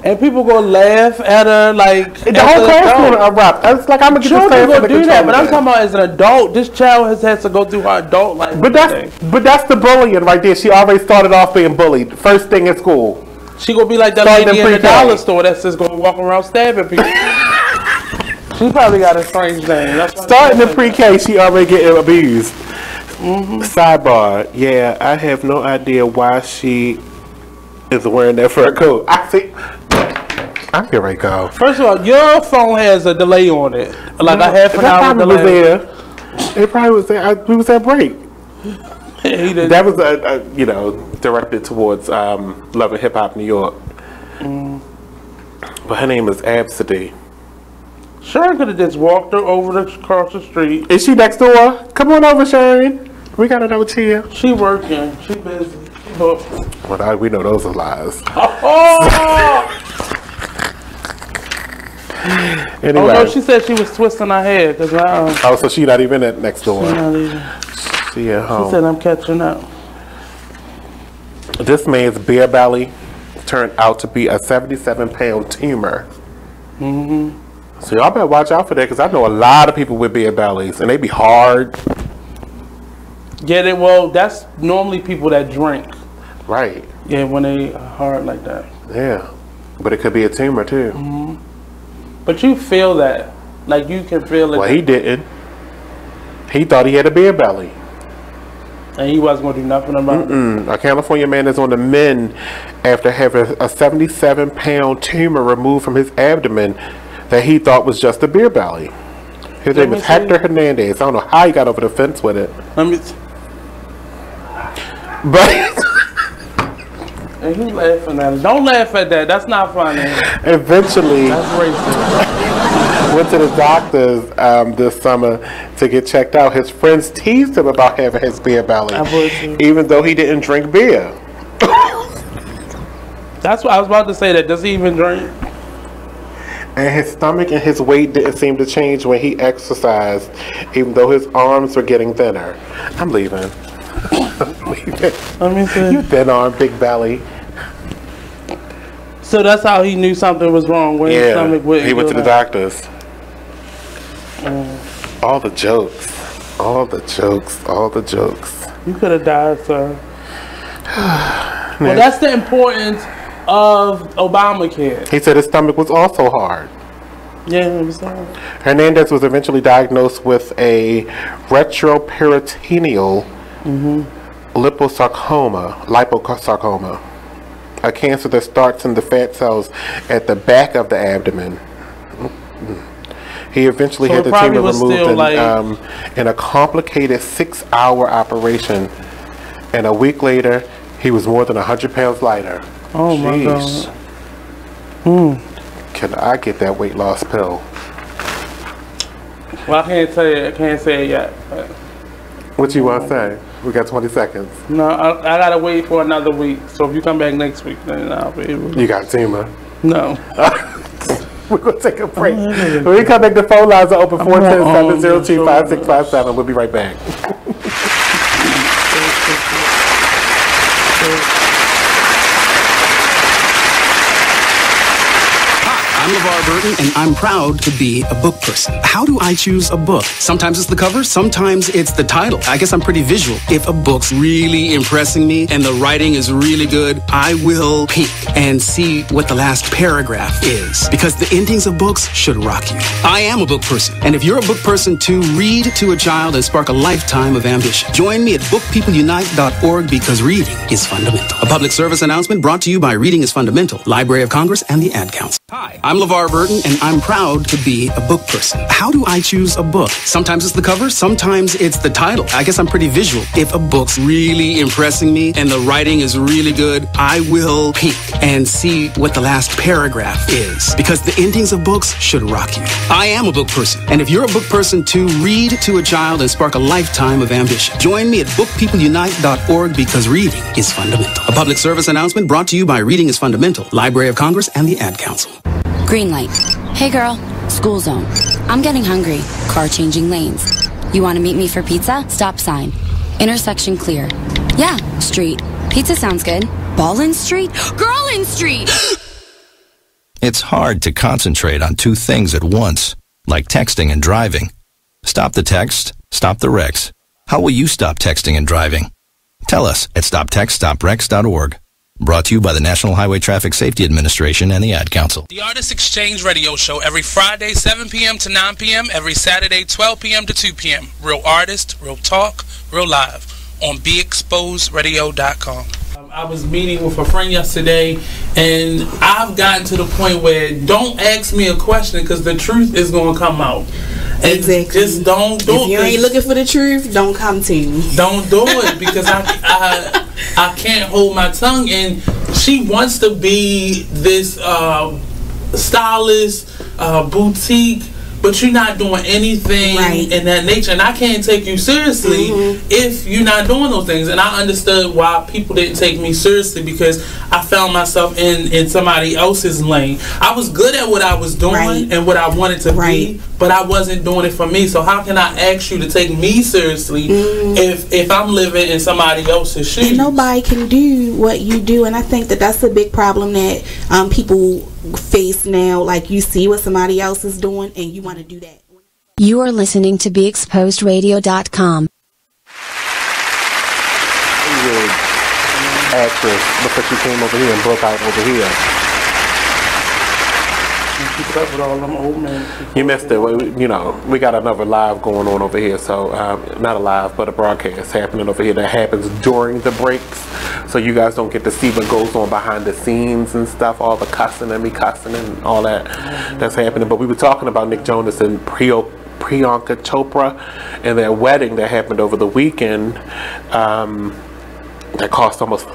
And people go laugh at her like the whole class going to erupt. It's like, I'm gonna get this class go under do that, control but I'm again. talking about as an adult. This child has to go through her adult life. But that's the bullying right there. She already started off being bullied. First thing in school. She gonna be like that lady in the dollar store that's just gonna walk around stabbing people. She probably got a strange name. Starting in pre-K, she already getting abused. Sidebar. Yeah, I have no idea why she is wearing that fur coat. I see. I'm here right go. First of all, your phone has a delay on it, like a half an hour delay. It probably was there. We was at break. That was directed towards Love and Hip Hop New York. But her name is Absidy. Sharon could have just walked her over across the street. Is she next door? Come on over, Sharon. We got another chair. She working. She busy. Well, we know those are lies. Anyway. Oh no, she said she was twisting her hair. So she not even at next door. She not even. She at home. She said I'm catching up. This man's beer belly turned out to be a 77-pound tumor. So y'all better watch out for that, because I know a lot of people with beer bellies, and they be hard. Yeah, well, that's normally people that drink. Right. Yeah, when they are hard like that. Yeah, but it could be a tumor too. But you feel that, like you can feel it. Well, he didn't. He thought he had a beer belly. And he wasn't going to do nothing about it. A California man is on the mend after having a 77-pound tumor removed from his abdomen that he thought was just a beer belly. His name is Hector Hernandez. I don't know how he got over the fence with it. But and he laughing at it. Don't laugh at that. That's not funny. Eventually, that's racist. Went to the doctors this summer to get checked out. His friends teased him about having his beer belly, even though he didn't drink beer. That's what I was about to say. That does he even drink? And his stomach and his weight didn't seem to change when he exercised, even though his arms were getting thinner. I'm leaving. I'm leaving. Let me see. You thin arm, big belly. So that's how he knew something was wrong with his stomach. He went to the doctors. All the jokes. All the jokes. All the jokes. You could have died, sir. Well, that's the importance of Obamacare. He said his stomach was also hard. Yeah, it was hard. Hernandez was eventually diagnosed with a retroperitoneal liposarcoma, a cancer that starts in the fat cells at the back of the abdomen. He eventually had the tumor removed in a complicated 6-hour operation, and a week later, he was more than 100 pounds lighter. Oh my God. Can I get that weight loss pill? Well, I can't say it yet. But. What you want to say? We got 20 seconds. No, I gotta wait for another week. So if you come back next week, then I'll be able. You got a tumor? No. We're gonna take a break. When we come back, the phone lines are open 410-702-5657. We'll be right back. I'm LeVar Burton, and I'm proud to be a book person. How do I choose a book? Sometimes it's the cover, sometimes it's the title. I guess I'm pretty visual. If a book's really impressing me and the writing is really good, I will peek and see what the last paragraph is. Because the endings of books should rock you. I am a book person, and if you're a book person too, read to a child and spark a lifetime of ambition. Join me at bookpeopleunite.org because reading is fundamental. A public service announcement brought to you by Reading is Fundamental, Library of Congress, and the Ad Council. Hi, I'm LeVar Burton, and I'm proud to be a book person. How do I choose a book? Sometimes it's the cover, sometimes it's the title. I guess I'm pretty visual. If a book's really impressing me and the writing is really good, I will peek and see what the last paragraph is. Because the endings of books should rock you. I am a book person, and if you're a book person too, read to a child and spark a lifetime of ambition. Join me at bookpeopleunite.org because reading is fundamental. A public service announcement brought to you by Reading is Fundamental, Library of Congress, and the Ad Council. Green light. Hey girl, school zone. I'm getting hungry. Car changing lanes. You want to meet me for pizza? Stop sign. Intersection clear. Yeah, street. Pizza sounds good. Ballin Street? Girlin Street! It's hard to concentrate on two things at once, like texting and driving. Stop the text, stop the wrecks. How will you stop texting and driving? Tell us at stoptextstopwrecks.org. Brought to you by the National Highway Traffic Safety Administration and the Ad Council. The Artist Exchange Radio Show every Friday, 7 p.m. to 9 p.m., every Saturday, 12 p.m. to 2 p.m. Real artist, real talk, real live on BeExposedRadio.com. I was meeting with a friend yesterday, and I've gotten to the point where don't ask me a question because the truth is going to come out. And exactly. Just don't do it. If you ain't looking for the truth, don't come to me. Don't do it because I can't hold my tongue. And she wants to be this stylist, boutique, but you're not doing anything in that nature. And I can't take you seriously if you're not doing those things. And I understood why people didn't take me seriously because I found myself in somebody else's lane. I was good at what I was doing and what I wanted to be, but I wasn't doing it for me. So how can I ask you to take me seriously if I'm living in somebody else's shoes? And nobody can do what you do. And I think that that's a big problem that people face now. Like you see what somebody else is doing and you want to do that. You are listening to BeExposedRadio.com. Actress, because she came over here and broke out over here. Keep up with all them old men. You missed it. You know, we got another live going on over here. So, not a live, but a broadcast happening over here that happens during the breaks. So you guys don't get to see what goes on behind the scenes and stuff, all the cussing and me cussing and all that that's happening. But we were talking about Nick Jonas and Priyanka Chopra and their wedding that happened over the weekend that cost almost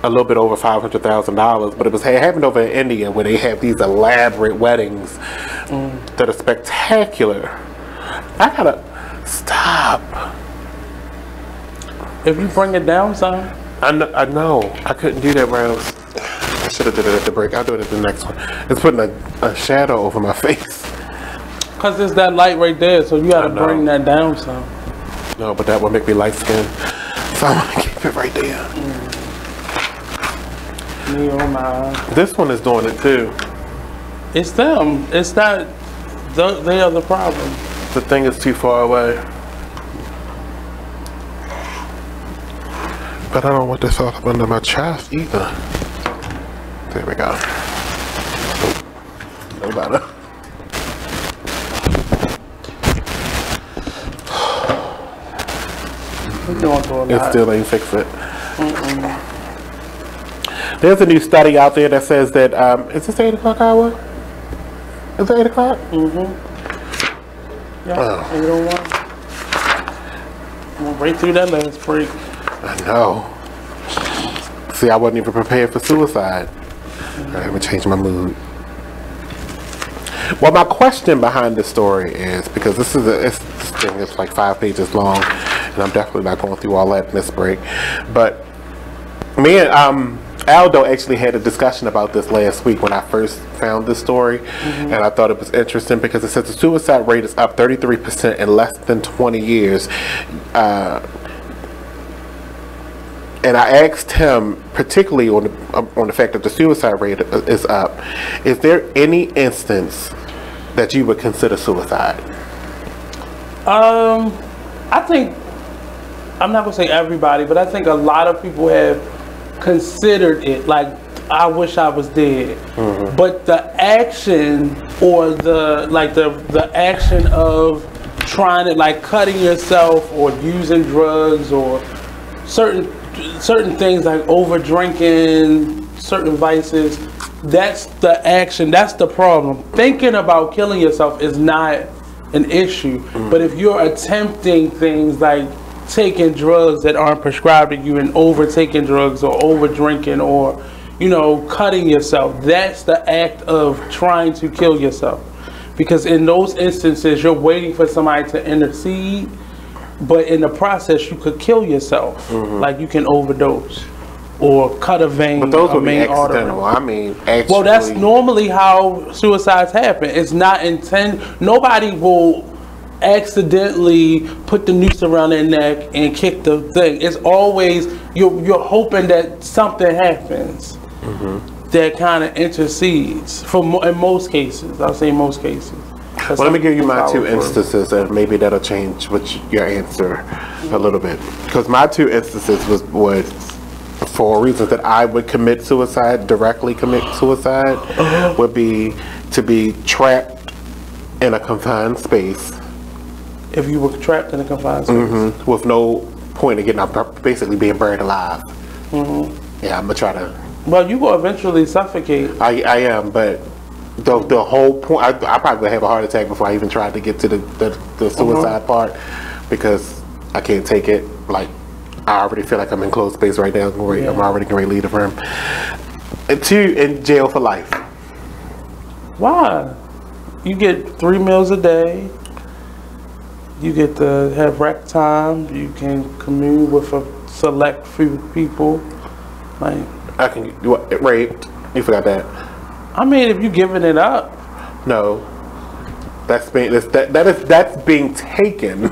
a little bit over $500,000, but it happened over in India where they have these elaborate weddings that are spectacular. I gotta stop. If you bring it down, son. I know. I couldn't do that where I should have did it at the break. I'll do it at the next one. It's putting a shadow over my face. Because there's that light right there, so you gotta bring that down, son. No, but that would make me light skinned. So I'm gonna keep it right there. Me on my eye. This one is doing it too. It's them. It's not. They are the problem. The thing is too far away. But I don't want this all up under my chest either. There we go. No better. It still ain't fix it. There's a new study out there that says that, is this 8 o'clock hour? Is it 8 o'clock? Yeah, 8:01. Went right through that last break. I know. See, I wasn't even prepared for suicide. Alright, I'm gonna change my mood. Well, my question behind this story is, because this thing is like 5 pages long, and I'm definitely not going through all that in this break, but me and Aldo actually had a discussion about this last week when I first found this story, and I thought it was interesting because it says the suicide rate is up 33% in less than 20 years. and I asked him particularly on the fact that the suicide rate is up. Is there any instance that you would consider suicide? I think, I'm not gonna say everybody, but I think a lot of people have considered it. Like, I wish I was dead. Mm-hmm. But the action, or the action of trying to, like, cutting yourself or using drugs or certain things like over drinking, certain vices, that's the action, that's the problem. Thinking about killing yourself is not an issue. Mm-hmm. But if you're attempting things like taking drugs that aren't prescribed to you and over taking drugs or over drinking or, you know, cutting yourself, that's the act of trying to kill yourself. Because in those instances, you're waiting for somebody to intercede, but in the process, you could kill yourself. Mm-hmm. Like, you can overdose or cut a vein. But those would be artery. accidental. I mean, actually. Well, that's normally how suicides happen. It's not intended. Nobody will accidentally put the noose around their neck and kick the thing. It's always, you're hoping that something happens. Mm-hmm. That kind of intercedes in most cases. I'll say most cases. Well, let me give you my two instances, and maybe that'll change your answer a little bit. Because my two instances was for reasons that I would commit suicide, directly commit suicide, would be to be trapped in a confined space. If you were trapped in a confined space? Mm-hmm. With no point of getting out, basically being buried alive. Mm-hmm. Yeah, I'm going to try to... Well, you will eventually suffocate. I am, but the whole point, I probably would have a heart attack before I even tried to get to the suicide part, because I can't take it. Like, I already feel like I'm in closed space right now. I'm already going to leave the room. And two, in jail for life. Why? You get 3 meals a day. You get to have rec time. You can commune with a select few people. Like, I can raped. You forgot that. I mean, if you giving it up. No, that's being taken.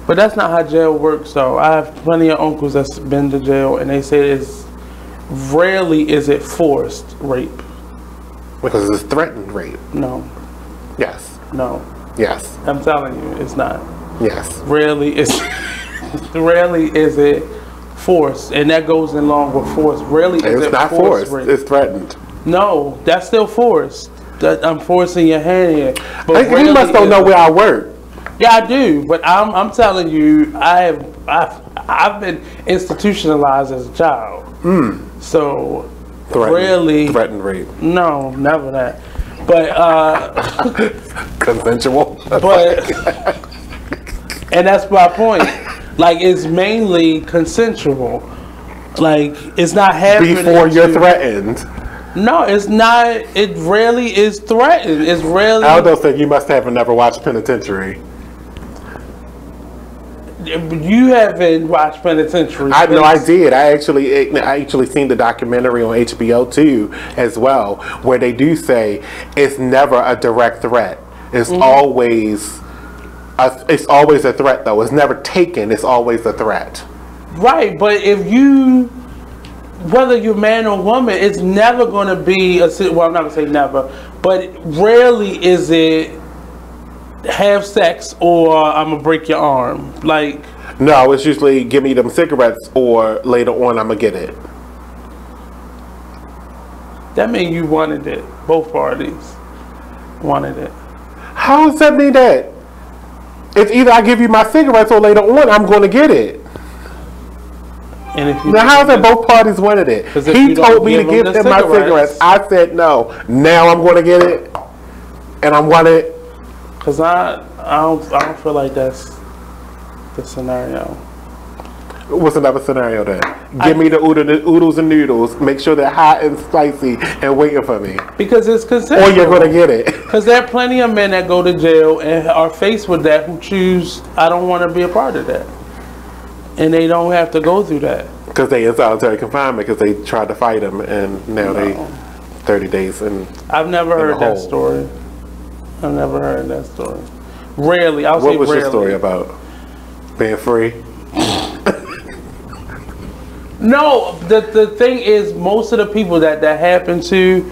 But that's not how jail works, though. I have plenty of uncles that's been to jail, and they say rarely is it forced rape. Because it's threatened rape. No. Yes. No. Yes. I'm telling you, it's not. Yes. Rarely is it forced, and that goes along with force. Rarely is it It's not forced. Rape. It's threatened. No, that's still forced. That I'm forcing your hand here. But you must don't know where I work. Yeah, I do. But I'm telling you, I've been institutionalized as a child. So threatened rape. No, never that. But consensual. But and that's my point. Like, it's mainly consensual. Like, it's not happening before you're threatened. No, it's not. It rarely is threatened. It's rarely. Aldo said you must have never watched Penitentiary. You haven't watched Penitentiary. I did. I actually seen the documentary on HBO too, as well, where they do say it's never a direct threat. It's always a threat, though. It's never taken. It's always a threat. Right, but if you, whether you're man or woman, it's never going to be well, I'm not going to say never, but rarely is it have sex or I'm going to break your arm. Like, no, it's usually give me them cigarettes or later on I'm going to get it. That means you wanted it. Both parties wanted it. How does that mean that? It's either I give you my cigarettes or later on I'm going to get it. And if now, how is that both parties wanted it? He told me to give him my cigarettes. I said no. Now I'm going to get it, and I want it. Cause I don't feel like that's the scenario. What's another scenario then? Give me the oodles and noodles. Make sure they're hot and spicy and waiting for me. Because it's consensual. Or you're going to get it. Because there are plenty of men that go to jail and are faced with that who choose, I don't want to be a part of that. And they don't have to go through that. Because they in solitary confinement because they tried to fight him and now they 30 days in. I've never heard that story. I've never heard that story. Rarely. I'll say rarely. What was your story about? Being free? No, the thing is, most of the people that happen to,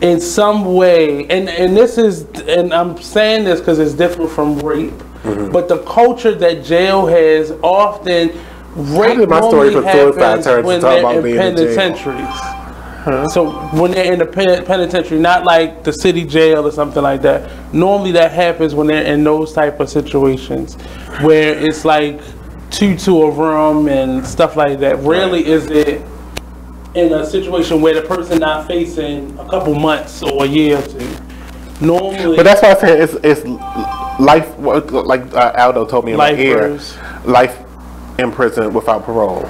in some way, and this is, and I'm saying this because it's different from rape, but the culture that jail has often, rape normally happens when they're in penitentiaries. So when they're in the penitentiary, not like the city jail or something like that. Normally that happens when they're in those type of situations where it's like 2 to a room and stuff like that. Rarely is it in a situation where the person not facing a couple months or a year or 2. Normally, but that's why I said it's life. Like Aldo told me in my ear, life in prison without parole.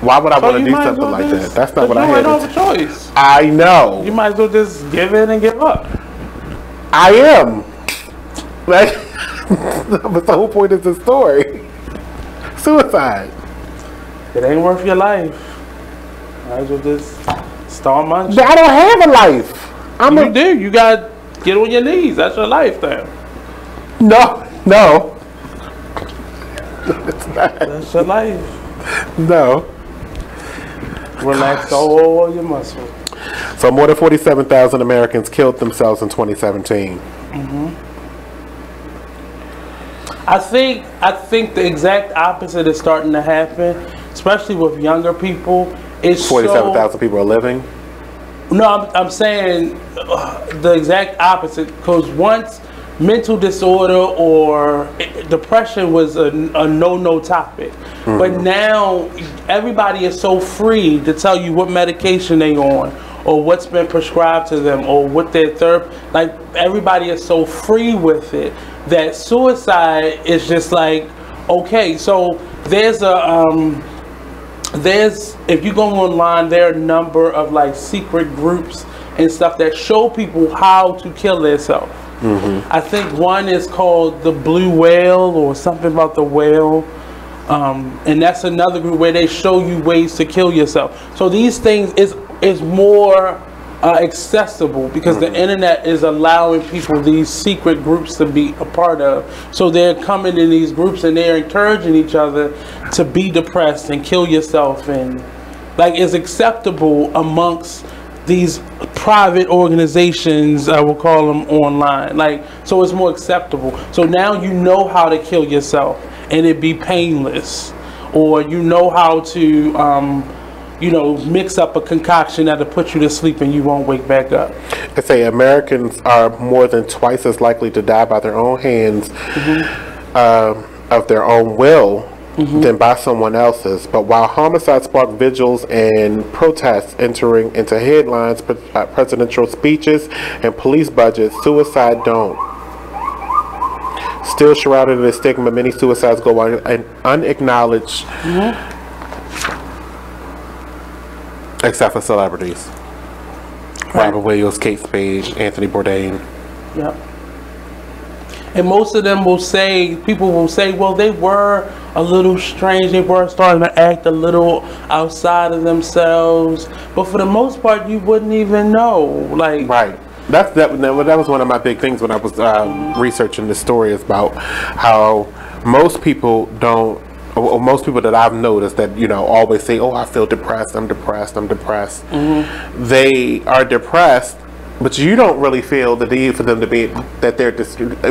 Why would I want to do something like that? That's not what I had. You have a choice. I know. You might as well just give in and give up. I am. Like, but the whole point of the story, suicide. It ain't worth your life. Might as well just start munching. I don't have a life. You do. You got to get on your knees. That's your life then. No. It's not. That's your life. No. Relax all your muscles. So more than 47,000 Americans killed themselves in 2017. I think the exact opposite is starting to happen, especially with younger people. It's 47,000 people are living. No, I'm saying the exact opposite, because once mental disorder or depression was a no topic, but now everybody is so free to tell you what medication they on or what's been prescribed to them or what their therapy, like everybody is so free with it that suicide is just like, okay. So there's if you go online, there are a number of like secret groups and stuff that show people how to kill themselves. I think one is called the Blue Whale or something about the whale, and that's another group where they show you ways to kill yourself. So these things is more accessible because the internet is allowing people these secret groups to be a part of. So they're coming in these groups and they're encouraging each other to be depressed and kill yourself, and like it's acceptable amongst these private organizations, I will call them, online. Like, so it's more acceptable. So now you know how to kill yourself and it be painless, or you know how to mix up a concoction that'll put you to sleep and you won't wake back up. They say Americans are more than twice as likely to die by their own hands of their own will than by someone else's. But while homicide sparked vigils and protests entering into headlines, presidential speeches, and police budgets, suicide don't. Still shrouded in a stigma, many suicides go unacknowledged, except for celebrities. Robin Williams, Kate Spade, Anthony Bourdain. Yep. And most of them will say, people will say, well, they were a little strange. They were starting to act a little outside of themselves. But for the most part, you wouldn't even know. Like, right. That was one of my big things when I was researching this story, is about how most people don't, or most people that I've noticed that, always say, oh, I feel depressed, I'm depressed. They are depressed, but you don't really feel the need for them to be, that they're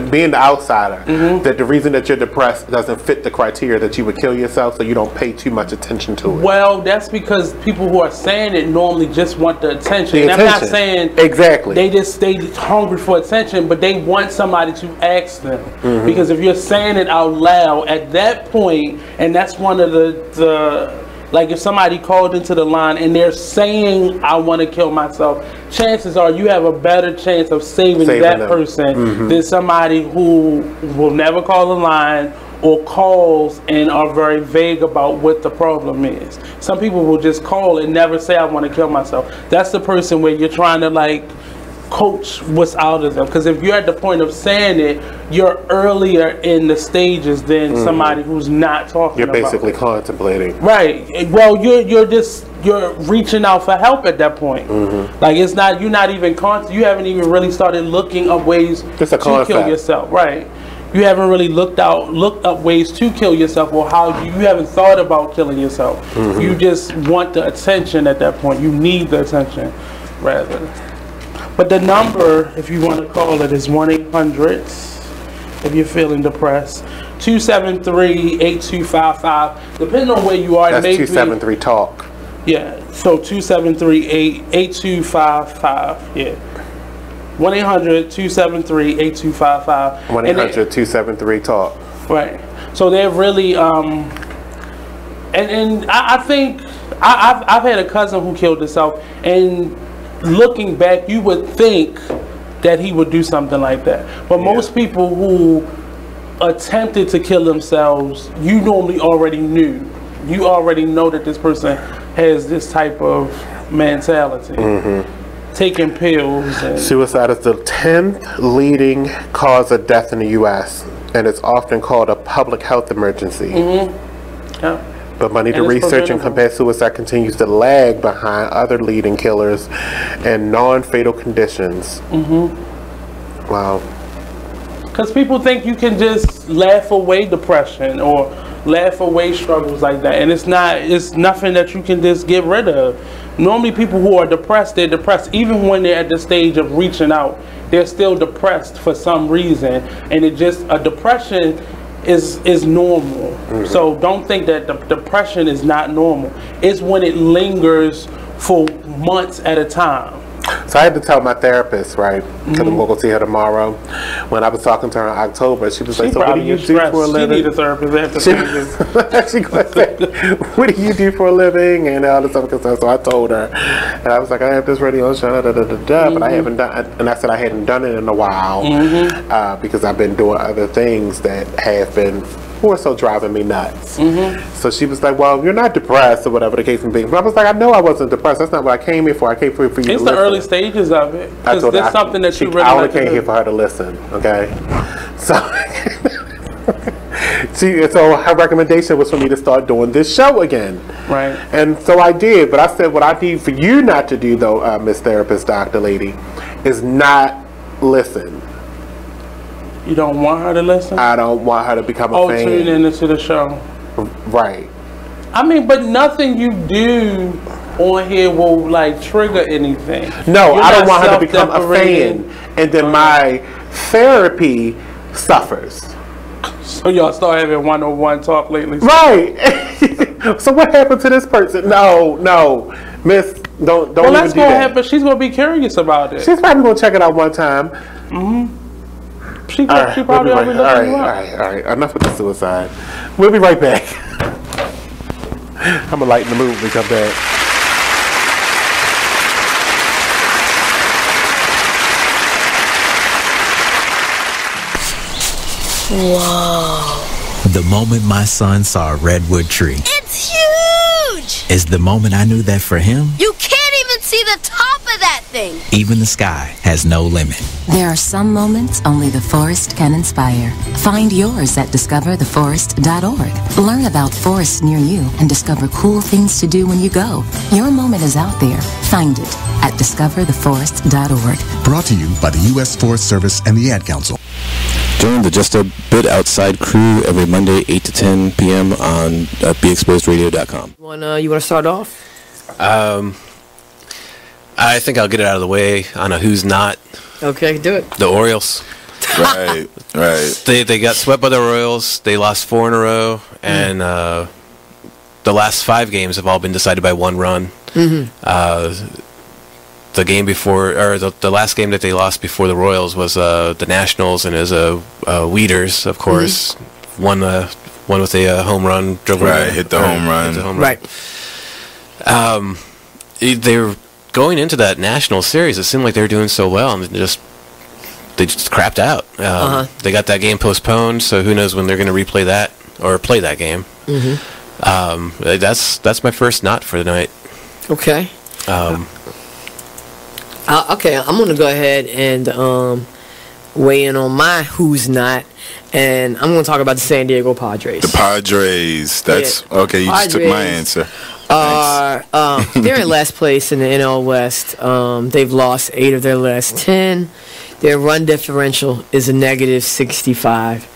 being the outsider, that the reason that you're depressed doesn't fit the criteria that you would kill yourself, so you don't pay too much attention to it. Well, that's because people who are saying it normally just want the attention. I'm not saying exactly. They hungry for attention, but they want somebody to ask them. Because if you're saying it out loud at that point, and that's one of the like if somebody called into the line and they're saying, I want to kill myself, chances are you have a better chance of saving that person than somebody who will never call the line or calls and are very vague about what the problem is. Some people will just call and never say, I want to kill myself. That's the person where you're trying to like coach what's out of them, because if you're at the point of saying it, you're earlier in the stages than somebody who's not talking about it. You're basically contemplating. Right. Well, you're reaching out for help at that point. Like it's not, you're not even you haven't even really started looking up ways to kill yourself. Right. you haven't really looked up ways to kill yourself, or how you haven't thought about killing yourself. Mm-hmm. You just want the attention at that point. You need the attention, rather. But the number, if you want to call it, is 1-800 if you're feeling depressed. 273-8255. Depending on where you are, that's maybe 273 talk. Yeah, so 273-8255. Yeah. 1-800-273-8255. 1-800-273-TALK. Right. So they're really, and I think, I've had a cousin who killed himself, and looking back, you would think that he would do something like that. But most people who attempted to kill themselves, you normally already knew. You already know that this person has this type of mentality. Mm-hmm. Taking pills. And suicide is the 10th leading cause of death in the U.S. and it's often called a public health emergency. Mm-hmm. Yeah. But money to research and combat suicide continues to lag behind other leading killers and non-fatal conditions. Mm-hmm. Wow. Because people think you can just laugh away depression or laugh away struggles like that, and it's not. It's nothing that you can just get rid of. Normally people who are depressed, they're depressed even when they're at the stage of reaching out. They're still depressed for some reason, and it just, a depression is normal. Mm-hmm. So don't think that the depression is not normal. It's when it lingers for months at a time. So I had to tell my therapist, right, because I'm going to go see her tomorrow. When I was talking to her in October, she was like, so what do you do for a living? She need a therapist after she going to say, what do you do for a living? And all this stuff. So I told her, and I was like, I have this radio show, but I haven't done, and I said I hadn't done it in a while because I've been doing other things that have been more so driving me nuts. So she was like, well, you're not depressed or whatever the case may be. But I was like, I know I wasn't depressed. That's not what I came here for. I came here for you it's to the early stages of it. Because there's something that you really I only came here for her to listen, okay? So, so her recommendation was for me to start doing this show again. Right. And so I did. But I said, what I need for you not to do, though, Miss Therapist, Dr. Lady, is not listen. You don't want her to listen? I don't want her to become a fan. Tune into the show. Right. I mean, but nothing you do on here will like trigger anything. No, I don't want her to become a fan, and then my therapy suffers. So y'all start having one-on-one talk lately? Right. So what happened to this person? No, Miss, don't. Well, that's gonna happen. She's gonna be curious about it. She's probably gonna check it out one time. She probably already looking you up. All right. Enough with the suicide. We'll be right back. I'm gonna lighten the mood when we come back. Whoa. The moment my son saw a redwood tree. It's huge! Is the moment I knew that for him, You can't even see the top of that thing. even the sky has no limit. There are some moments only the forest can inspire. Find yours at discovertheforest.org. Learn about forests near you and discover cool things to do when you go. Your moment is out there. Find it at discovertheforest.org. Brought to you by the U.S. Forest Service and the Ad Council. Join the Just a Bit Outside crew every Monday, 8 to 10 p.m. on BeExposedRadio.com. You want to start off? I think I'll get it out of the way on a who's not. Okay, do it. The Orioles. Right. They got swept by the Royals. They lost 4 in a row, and the last 5 games have all been decided by 1 run. The game before, or the last game that they lost before the Royals was the Nationals, and it was Weeders, of course, won with a home run. Hit the home run. Right. They were going into that National Series. It seemed like they were doing so well, and they just crapped out. They got that game postponed, so who knows when they're going to replay that or play that game. That's my first not for the night. Okay. Okay, I'm going to go ahead and weigh in on my who's not, and I'm going to talk about the San Diego Padres. The Padres. That's okay. You just took my answer. They're in last place in the NL West. They've lost 8 of their last 10. Their run differential is a -65.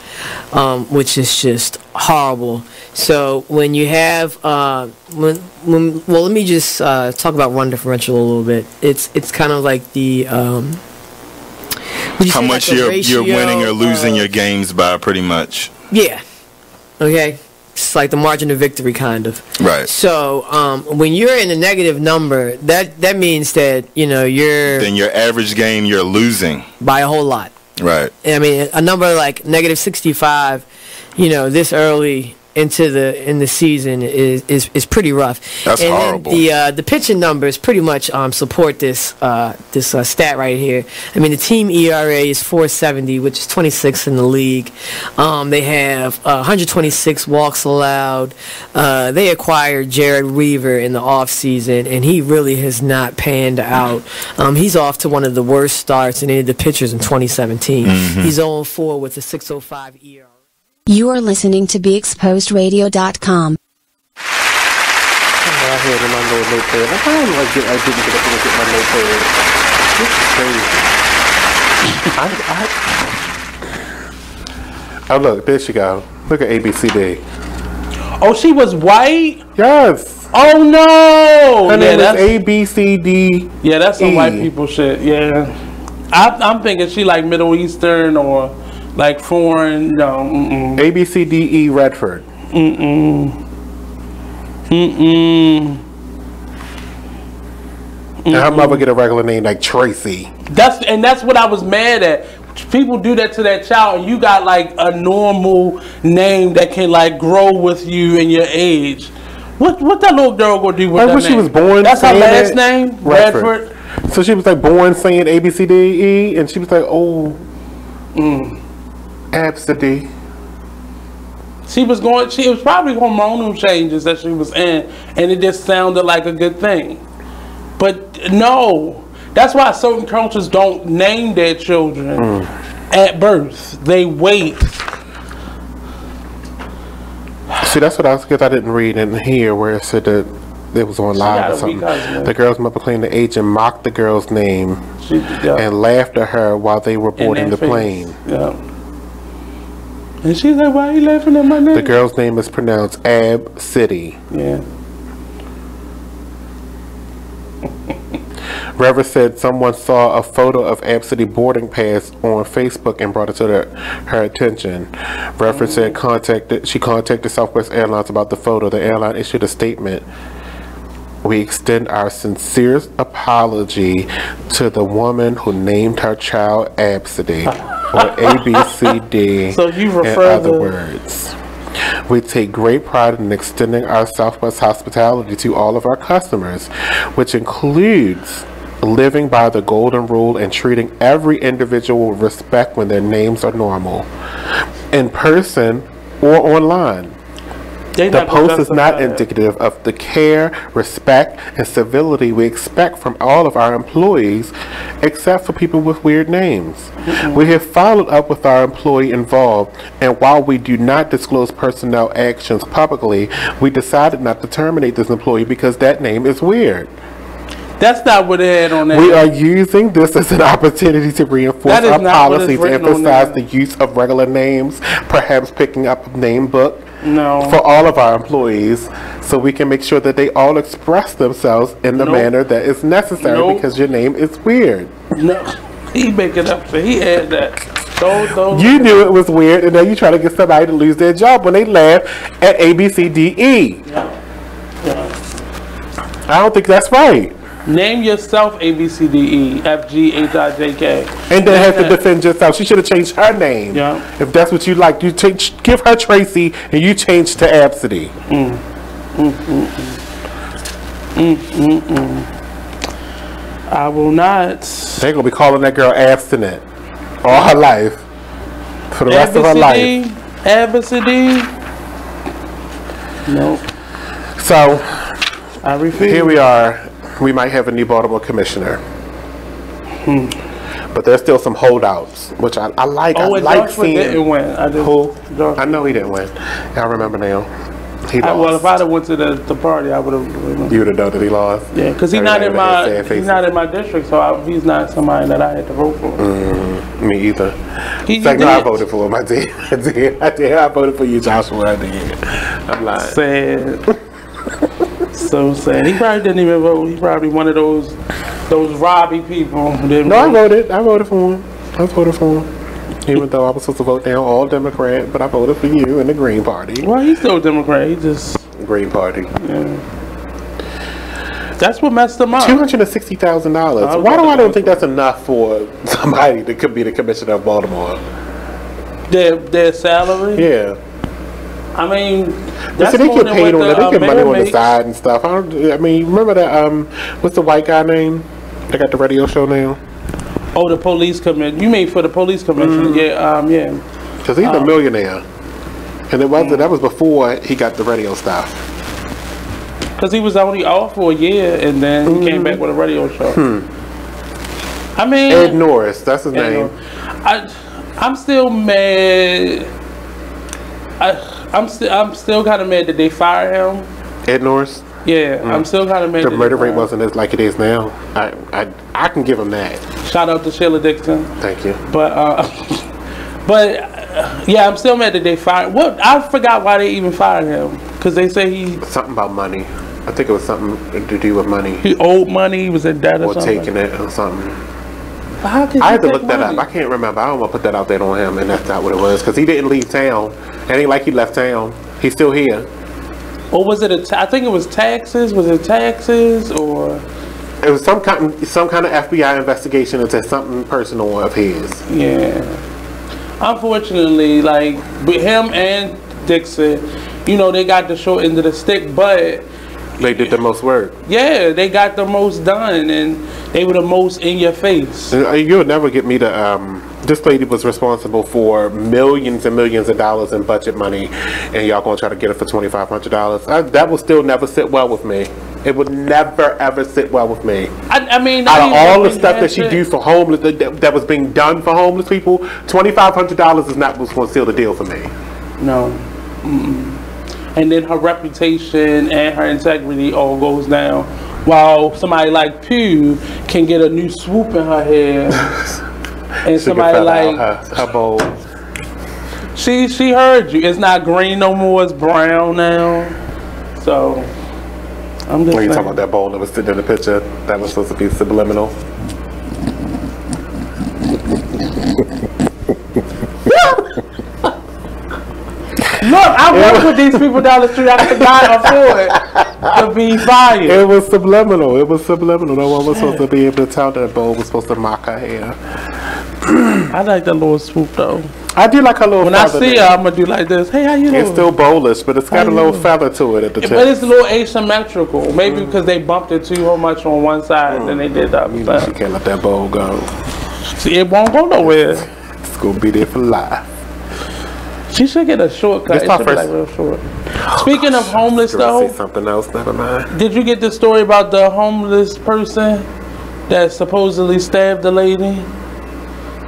which is just horrible. So when you have well, let me just talk about run differential a little bit. It's kind of like the how much you're winning or losing your games by, pretty much. Yeah. Okay. It's like the margin of victory, kind of. Right. So when you're in a negative number, that means that you're. Then your average game you're losing by a whole lot. Right. I mean, a number like negative 65, this early in the season is pretty rough. That's horrible. The pitching numbers pretty much support this stat right here. I mean, the team ERA is 4.70, which is 26th in the league. They have 126 walks allowed. They acquired Jared Weaver in the offseason, and he really has not panned out. He's off to one of the worst starts in any of the pitchers in 2017. Mm-hmm. He's 0-4 with a 6.05 ERA. You are listening to BeExposedRadio.com. I had in my little notepad. I didn't get up and look at my notepad. This is crazy. Oh, look, there she go. Look at ABCD. Oh, she was white? Yes. Oh, no. Her name is ABCD. Yeah, that's some white people shit. Yeah. I'm thinking she like Middle Eastern or like foreign. No. ABCDE Redford. And her mother get a regular name like Tracy. That's what I was mad at. People do that to that child, and you got like a normal name that can like grow with you and your age. What that little girl gonna do with that name? She was born. That's her last name, Redford. So she was like born saying ABCDE, and she was like, Absidy. She was probably hormonal changes that she was in, and it just sounded like a good thing. But no, that's why certain cultures don't name their children at birth. They wait. See, that's what I didn't read in here where it said that it was on live or something. The girl's mother claimed the agent mocked the girl's name and laughed at her while they were boarding the plane. Yeah. And she's like, why are you laughing at my name? The girl's name is pronounced Ab City. Yeah. Rever said someone saw a photo of Ab City boarding pass on Facebook and brought it to her attention. Rever said she contacted Southwest Airlines about the photo. The airline issued a statement. We extend our sincerest apology to the woman who named her child Absidy, or ABCD, so you in other words. We take great pride in extending our Southwest hospitality to all of our customers, which includes living by the golden rule and treating every individual with respect when their names are normal, in person or online. The post is not indicative of the care, respect, and civility we expect from all of our employees, except for people with weird names. We have followed up with our employee involved, and while we do not disclose personnel actions publicly, we decided not to terminate this employee because that name is weird. That's not what it had on there. We are using this as an opportunity to reinforce our policy to emphasize the use of regular names, perhaps picking up a name book for all of our employees, so we can make sure that they all express themselves in the manner that is necessary because your name is weird. No, he make it up. So he had that. You knew it was weird, and then you try to get somebody to lose their job when they laugh at ABCDE. I don't think that's right. Name yourself ABCDE, FGHIJK. And then have to defend yourself. She should have changed her name. Yeah. If that's what you like, you give her Tracy and you change to Absidy. I will not. They're going to be calling that girl abstinent all her life. For the rest of her life. Absidy. Nope. So, I refuse. Here we are. We might have a new Baltimore commissioner. But there's still some holdouts, which I like. I like seeing. Didn't win. I know he didn't win. I remember now. He lost. Well, if I'd have went to the party, I would have. You would have known that he lost. Yeah, because he's not in my district, so he's not somebody that I had to vote for. Me either. I voted for him. I did. I voted for you, Joshua. I did. I'm lying. Sad. So sad. He probably didn't even vote. He probably one of those Robbie people. No, I voted. I voted for him. Even though I was supposed to vote down all Democrat, but I voted for you and the Green Party. Well, he's still a Democrat. He just Green Party. Yeah. That's what messed him up. $260,000. Why do I don't think that's enough for somebody that could be the commissioner of Baltimore? Their salary? Yeah. I mean, that's they get paid on that. They get money on the side and stuff. I mean, remember that? What's the white guy name? They got the radio show now. Oh, the police commission. You mean for the police commission? Yeah. Because he's a millionaire, and that was before he got the radio stuff. Because he was only off for a year, and then he came back with a radio show. I mean, Ed Norris. That's his name. I'm still mad. I'm still kind of mad that they fired him. Ed Norris. Yeah, I'm still kind of mad. The murder rate wasn't as like it is now. I can give him that. Shout out to Sheila Dixon. Thank you. But yeah, I'm still mad that they fired. What? I forgot why they even fired him. Because they say something about money. I think it was something to do with money. He owed money. He was in debt or something. Or taking it or something. How could I had to look that up. I can't remember. I don't want to put that out there on him, and that's not what it was. Because he didn't leave town. It ain't like he left town. He's still here. Or was it I think it was taxes. Was it taxes or? It was some kind of FBI investigation into something personal of his. Yeah. Unfortunately, like with him and Dixon, they got the short end of the stick, but they did the most work. Yeah, they got the most done, and they were the most in your face. You'll never get me to. This lady was responsible for millions and millions of dollars in budget money, and y'all gonna try to get it for $2,500. That will still never sit well with me. It would never ever sit well with me. I mean, out of all the stuff that she do for homeless, that was being done for homeless people, $2,500 is not what's gonna seal the deal for me. No. And then her reputation and her integrity all goes down, while somebody like Pugh can get a new swoop in her hair. And somebody like her bowl. She heard you. It's not green no more. It's brown now. So I'm just. When you talking about that bowl that was sitting in the picture, that was supposed to be subliminal. Look, I work with these people down the street. I cannot afford to be fired. It was subliminal. No one was supposed to be able to tell that bowl was supposed to mock her hair. I like that little swoop though. I do like her little. When I see her, I'm gonna do like this. Hey, how you doing? It's still bowlish, but it's got a little feather to it at the tip. But it's a little asymmetrical. Maybe because they bumped it too much on one side, than they did the other side. She can't let that bowl go. See, it won't go nowhere. It's gonna be there for life. She should get a shortcut. It should be like real short. Speaking of homeless, though, say something else. Never mind. Did you get the story about the homeless person that supposedly stabbed the lady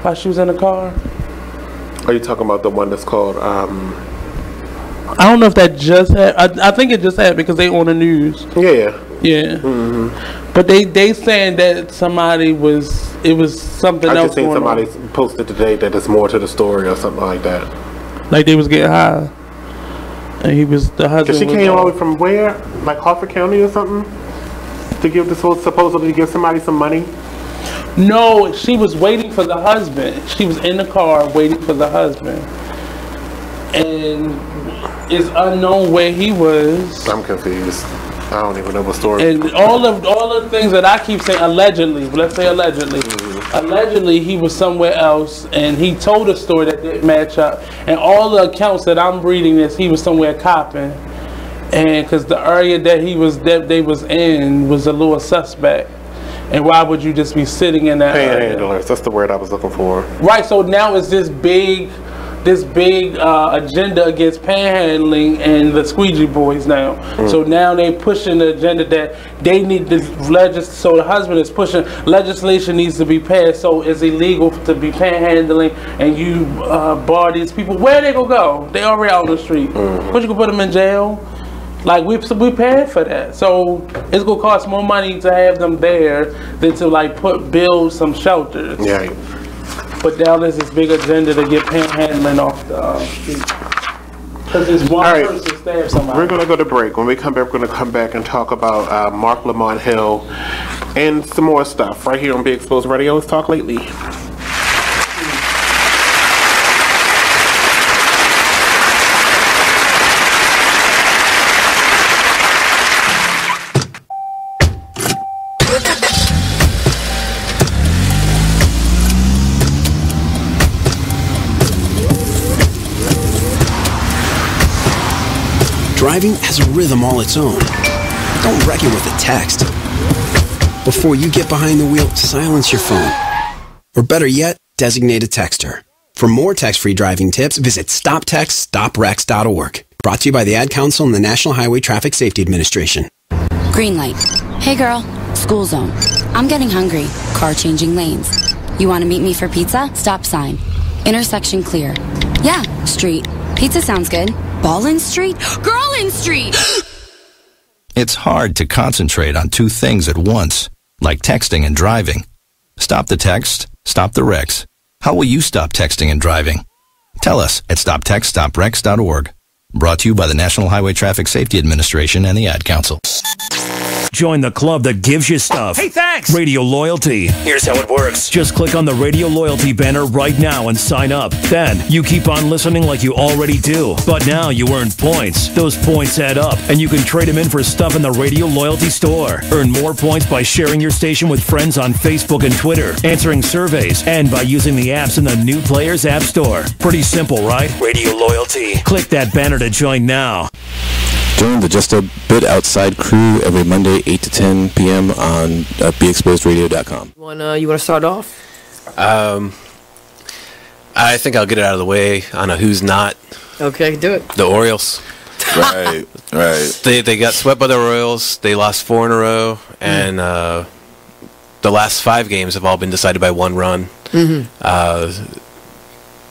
while she was in the car? Are you talking about the one that's called? I don't know if that just happened. I think it just happened because they on the news. Yeah. Mm-hmm. But they saying that somebody was. It was something else. I just seen somebody posted today that there's more to the story or something like that. Like they was getting high, and he was the husband. Cause she came all the way from where? Like Hartford County or something? To give this supposedly give somebody some money? No, she was waiting for the husband. She was in the car waiting for the husband, and it's unknown where he was. I'm confused. I don't even know what story. And all the things that I keep saying, allegedly. Let's say allegedly. Allegedly, he was somewhere else, and he told a story that didn't match up. And all the accounts that I'm reading is he was somewhere copping, and because the area that they was in was a little suspect. And why would you just be sitting in that area? Panhandlers, that's the word I was looking for. Right. So now it's this big agenda against panhandling and the squeegee boys now. So now they pushing the agenda that they need this so the husband is pushing legislation needs to be passed so it's illegal to be panhandling, and you bar these people. Where they gonna go? They already out on the street. But you can put them in jail. Like we paid for that, so it's gonna cost more money to have them there than to like build some shelters. Yeah. But now there's this big agenda to get panhandling off the street. Because it's one person stab somebody. We're going to go to break. When we come back, we're going to come back and talk about Mark Lamont Hill and some more stuff right here on Be Exposed Radio. Let's talk lately. Driving has a rhythm all its own. Don't wreck it with a text. Before you get behind the wheel, silence your phone. Or better yet, designate a texter. For more text-free driving tips, visit stoptextstoprex.org. Brought to you by the Ad Council and the National Highway Traffic Safety Administration. Green light. Hey girl, school zone. I'm getting hungry. Car changing lanes. You want to meet me for pizza? Stop sign. Intersection clear. Yeah, street. Pizza sounds good. Ballin' Street? Girlin' Street! It's hard to concentrate on two things at once, like texting and driving. Stop the text, stop the wrecks. How will you stop texting and driving? Tell us at stoptextstoprex.org. Brought to you by the National Highway Traffic Safety Administration and the Ad Council. Join the club that gives you stuff. Hey, thanks! Radio Loyalty. Here's how it works. Just click on the Radio Loyalty banner right now and sign up. Then you keep on listening like you already do. But now you earn points. Those points add up, and you can trade them in for stuff in the Radio Loyalty store. Earn more points by sharing your station with friends on Facebook and Twitter, answering surveys, and by using the apps in the New Players App Store. Pretty simple, right? Radio Loyalty. Click that banner to join now. Join the Just a Bit Outside crew every Monday, 8 to 10 p.m. on BeExposedRadio.com. You want to start off? I think I'll get it out of the way on a who's not. Okay, do it. The Orioles. Right. They got swept by the Royals. They lost 4 in a row, and the last 5 games have all been decided by 1 run. Mm-hmm.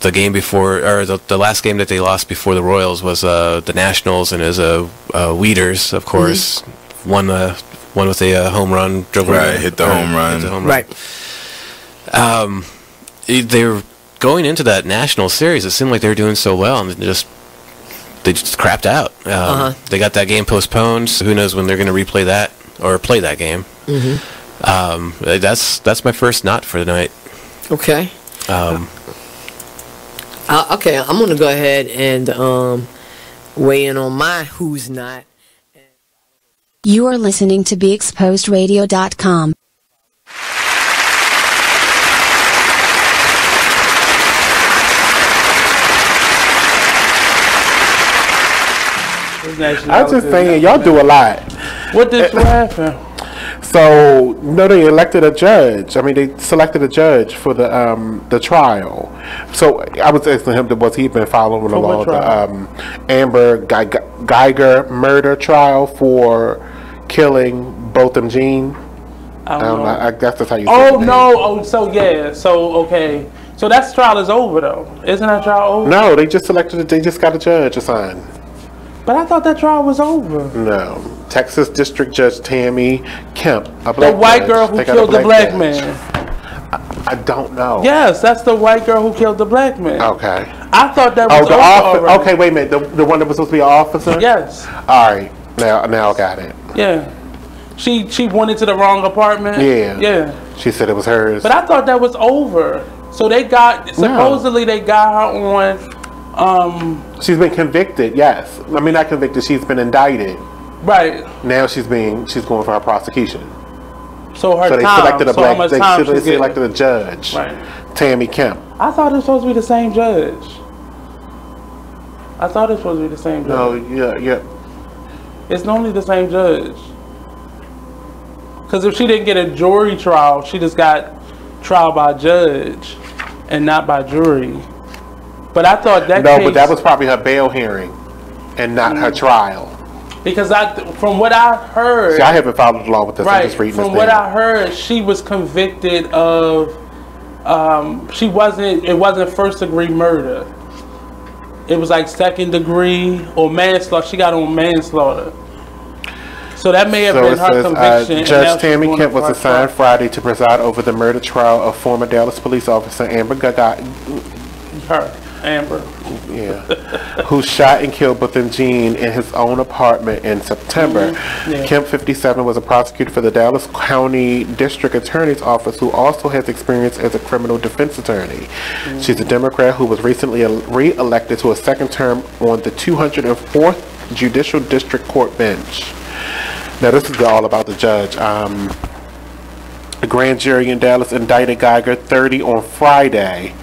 The game before, or the last game that they lost before the Royals was the Nationals, and it was Weeders, of course, won with a home run. Hit the home run. Right. They were going into that national series. It seemed like they were doing so well, and they just crapped out. They got that game postponed, so who knows when they're going to replay that or play that game. Mm-hmm. That's my first not for the night. Okay. Okay, I'm going to go ahead and weigh in on my who's not. You are listening to BeExposedRadio.com. I was just saying, y'all do a lot. What did you happen? So, they elected a judge. I mean, they selected a judge for the trial. So, I was asking him, was he been following along the Amber Geiger murder trial for killing Botham Jean? I don't know. I guess that's how you say it. No. Okay. So that trial is over, though. Isn't that trial over? No, they just got a judge assigned. But I thought that trial was over. No. Texas District Judge Tammy Kemp, a black the white judge. girl who killed the black man. I don't know. Yes, that's the white girl who killed the black man. Okay. I thought that was over. Okay, wait a minute. The one that was supposed to be an officer? Yes. All right. Now I got it. Yeah. She went into the wrong apartment. Yeah. She said it was hers. But I thought that was over. So they got supposedly they got her on. She's been convicted. Yes. I mean, not convicted. She's been indicted. Right. Now she's going for her prosecution. So they selected they selected a judge. Right. Tammy Kemp. I thought it was supposed to be the same judge. No, yeah. It's normally the same judge. Because if she didn't get a jury trial, she just got trial by judge and not by jury. But I thought that but that was probably her bail hearing and not her trial. Because from what I heard... See, I haven't followed along with this. Right. I'm just reading from what I heard, she was convicted of... it wasn't first degree murder. it was like second degree or manslaughter. She got on manslaughter. So that may have been her conviction. Judge Tammy Kemp was assigned Friday to preside over the murder trial of former Dallas police officer Amber Amber. Yeah. Who shot and killed Bethune Jean in his own apartment in September. Yeah. Kemp, 57, was a prosecutor for the Dallas County District Attorney's Office who also has experience as a criminal defense attorney. She's a Democrat who was recently re-elected to a second term on the 204th Judicial District Court bench. Now, this is all about the judge. The grand jury in Dallas indicted Geiger, 30, on Friday.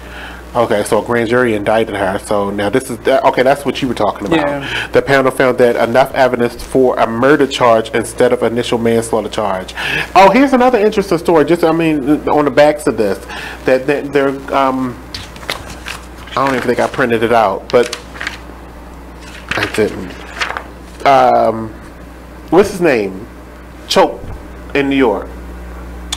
Okay, so a grand jury indicted her. So now this is okay. That's what you were talking about. Yeah. The panel found that enough evidence for a murder charge instead of initial manslaughter charge. Oh, here's another interesting story. Just on the backs of this, that they're I don't even think I printed it out, but I didn't. What's his name? Choked in New York.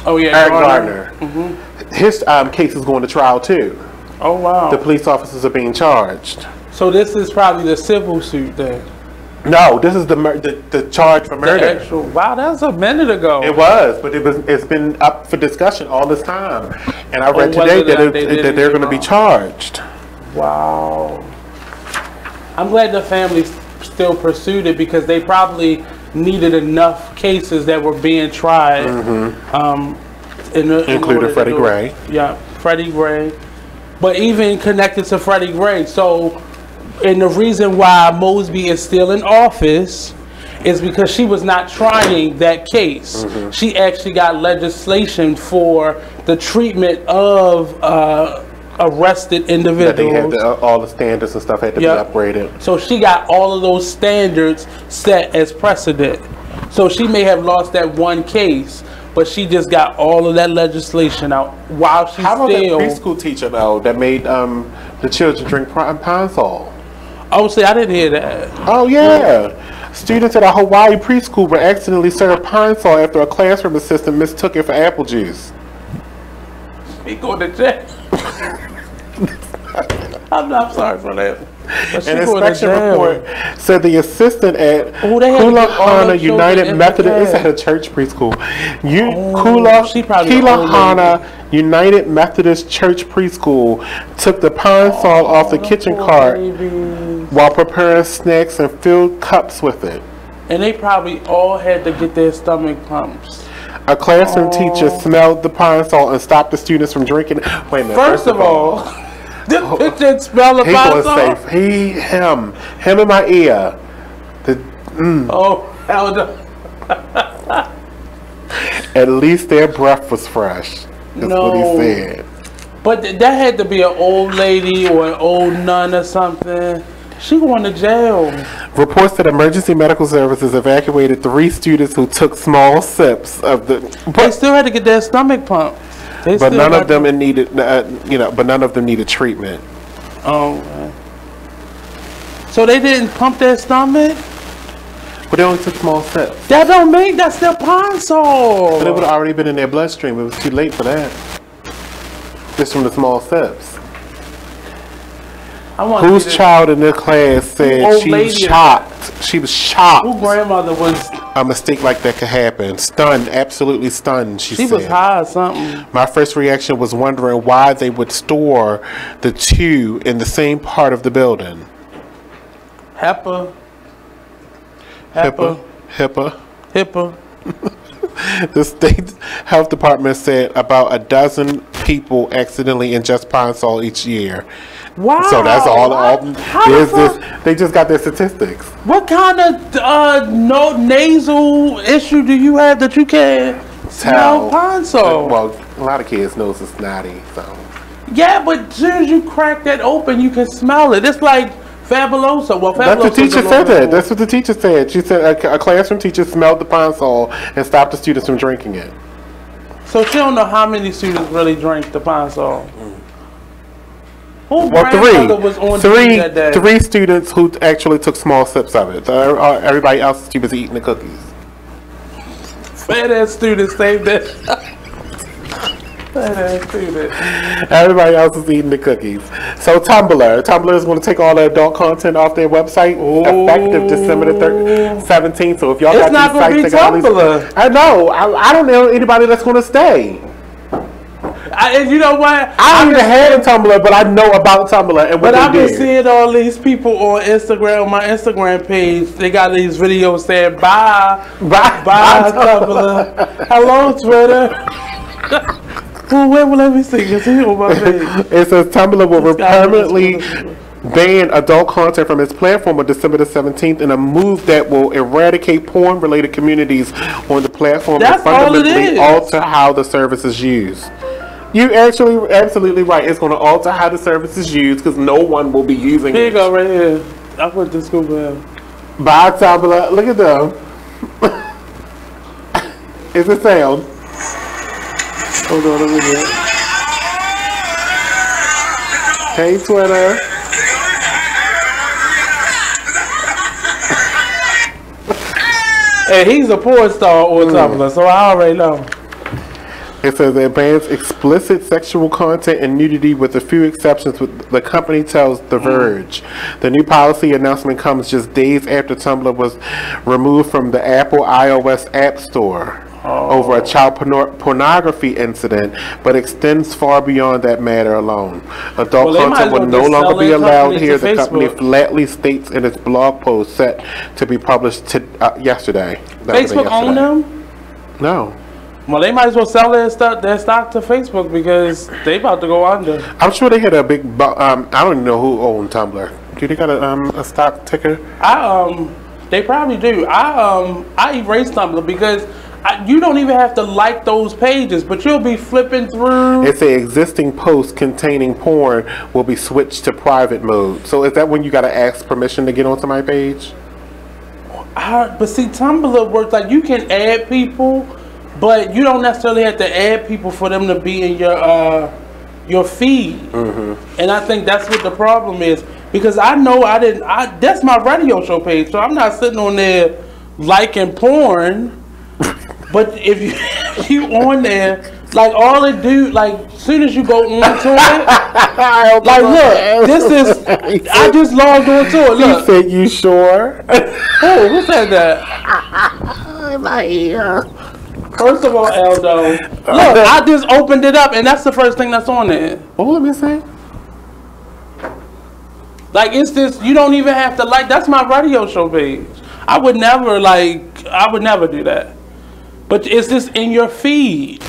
Oh yeah, Eric Gardner. Mm-hmm. His case is going to trial too. Oh wow. The police officers are being charged. So this is probably the civil suit then. No, this is the charge for murder. Wow, that was a minute ago. It was, but it's been up for discussion all this time, and I read today that they're going to be charged. Wow. I'm glad the family still pursued it because they probably needed enough cases that were being tried. Mm-hmm. Including Freddie Gray. Yeah, Freddie Gray. But even connected to Freddie Gray. So, and the reason why Mosby is still in office is because she was not trying that case. Mm-hmm. She actually got legislation for the treatment of arrested individuals. That they had all the standards and stuff had to be upgraded. So she got all of those standards set as precedent. So she may have lost that one case, but she just got all of that legislation out while she's How about that preschool teacher though that made the children drink Pine-Sol? Oh, see, I didn't hear that. Oh yeah. Students at a Hawaii preschool were accidentally served Pine-Sol after a classroom assistant mistook it for apple juice. He going to jail. I'm not sorry for that. An inspection report said the assistant at Kulahana United Methodist, it's at a church preschool. Kulahana United Methodist Church Preschool took the Pine-Sol off the kitchen cart while preparing snacks and filled cups with it. And they probably all had to get their stomach pumps. A classroom teacher smelled the Pine-Sol and stopped the students from drinking it. Wait a minute. First of all, the pitcher smell the Pine-Sol. He was safe. Him in my ear. At least their breath was fresh. That's what he said. But that had to be an old lady or an old nun or something. She going to jail. Reports that emergency medical services evacuated 3 students who took small sips of the. They still had to get their stomach pumped. But none of them needed, but none of them needed treatment. Oh. So they didn't pump their stomach? But they only took small sips. That don't make that's their Pine-Sol. But it would have already been in their bloodstream. It was too late for that. Just from the small sips. Whose child in their class said she was shocked? She was shocked. Whose grandmother was? A mistake like that could happen. Stunned, absolutely stunned, she said. She was high or something. My first reaction was wondering why they would store the 2 in the same part of the building. HEPA. The state health department said about a dozen people accidentally ingest Pine-Sol each year. Wow. So that's all they just got their statistics. What kind of nasal issue do you have that you can't smell Pine-Sol? Well, a lot of kids' nose is snotty, so. Yeah, but as soon as you crack that open, you can smell it. It's like Fabuloso. Well, that's the teacher said that. That's what the teacher said. She said a classroom teacher smelled the Pine-Sol and stopped the students from drinking it. So she don't know how many students really drank the Pine-Sol. Well, 3 students who actually took small sips of it. So everybody else was eating the cookies. Fat ass students saved that. Everybody else is eating the cookies. So Tumblr is going to take all the adult content off their website effective December the 17th. So if y'all got these sites, they got these. I know. I don't know anybody that's going to stay. And you know what? I don't even have a Tumblr, but I know about Tumblr and what I've been seeing all these people on Instagram, on my Instagram page. They got these videos saying bye Tumblr, hello Twitter. Well, let me see. It's here on my page. It says Tumblr will permanently ban adult content from its platform on December the 17th in a move that will eradicate porn-related communities on the platform and fundamentally alter how the service is used. You actually absolutely right. It's going to alter how the service is used because no one will be using it. Here you go, right here. I put the scoop in. Bye, Tumblr. Look at them. It's a sound. Hold on, let me get it. Hey, Twitter. And he's a porn star on Tumblr, so I already know. It says it bans explicit sexual content and nudity with a few exceptions, the company tells The Verge. The new policy announcement comes just days after Tumblr was removed from the Apple iOS App Store over a child pornography incident, but extends far beyond that matter alone. Adult content will no longer be allowed here, the company flatly states in its blog post set to be published yesterday. Facebook own them? No. Well, they might as well sell their stock to Facebook because they about to go under. I'm sure they had a big. I don't even know who owned Tumblr. Do they got a stock ticker? They probably do. I erased Tumblr because you don't even have to like those pages, but you'll be flipping through. It's a existing post containing porn will be switched to private mode. So is that when you got to ask permission to get onto my page? But see, Tumblr works like you can add people. But you don't necessarily have to add people for them to be in your feed. And I think that's what the problem is. Because I know that's my radio show page, so I'm not sitting on there liking porn. But if you on there, like all it do, like as soon as you go onto it, like look, this is, I just logged onto it. Look. You said you sure? Oh, who said that? My ear. First of all, Aldo, look, I just opened it up, and that's the first thing that's on there. Oh, let me see. Like, it's this, you don't even have to like, that's my radio show page. I would never do that. But it's just in your feed.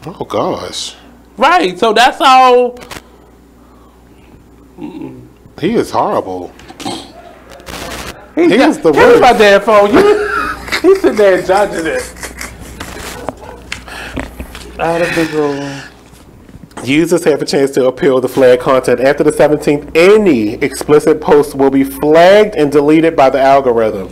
Oh, gosh. Right, so that's how. He is horrible. He is the worst. Here's my dad phone. He's sitting there judging it. Out of the room. Users have a chance to appeal the flag content. After the 17th, any explicit post will be flagged and deleted by the algorithm.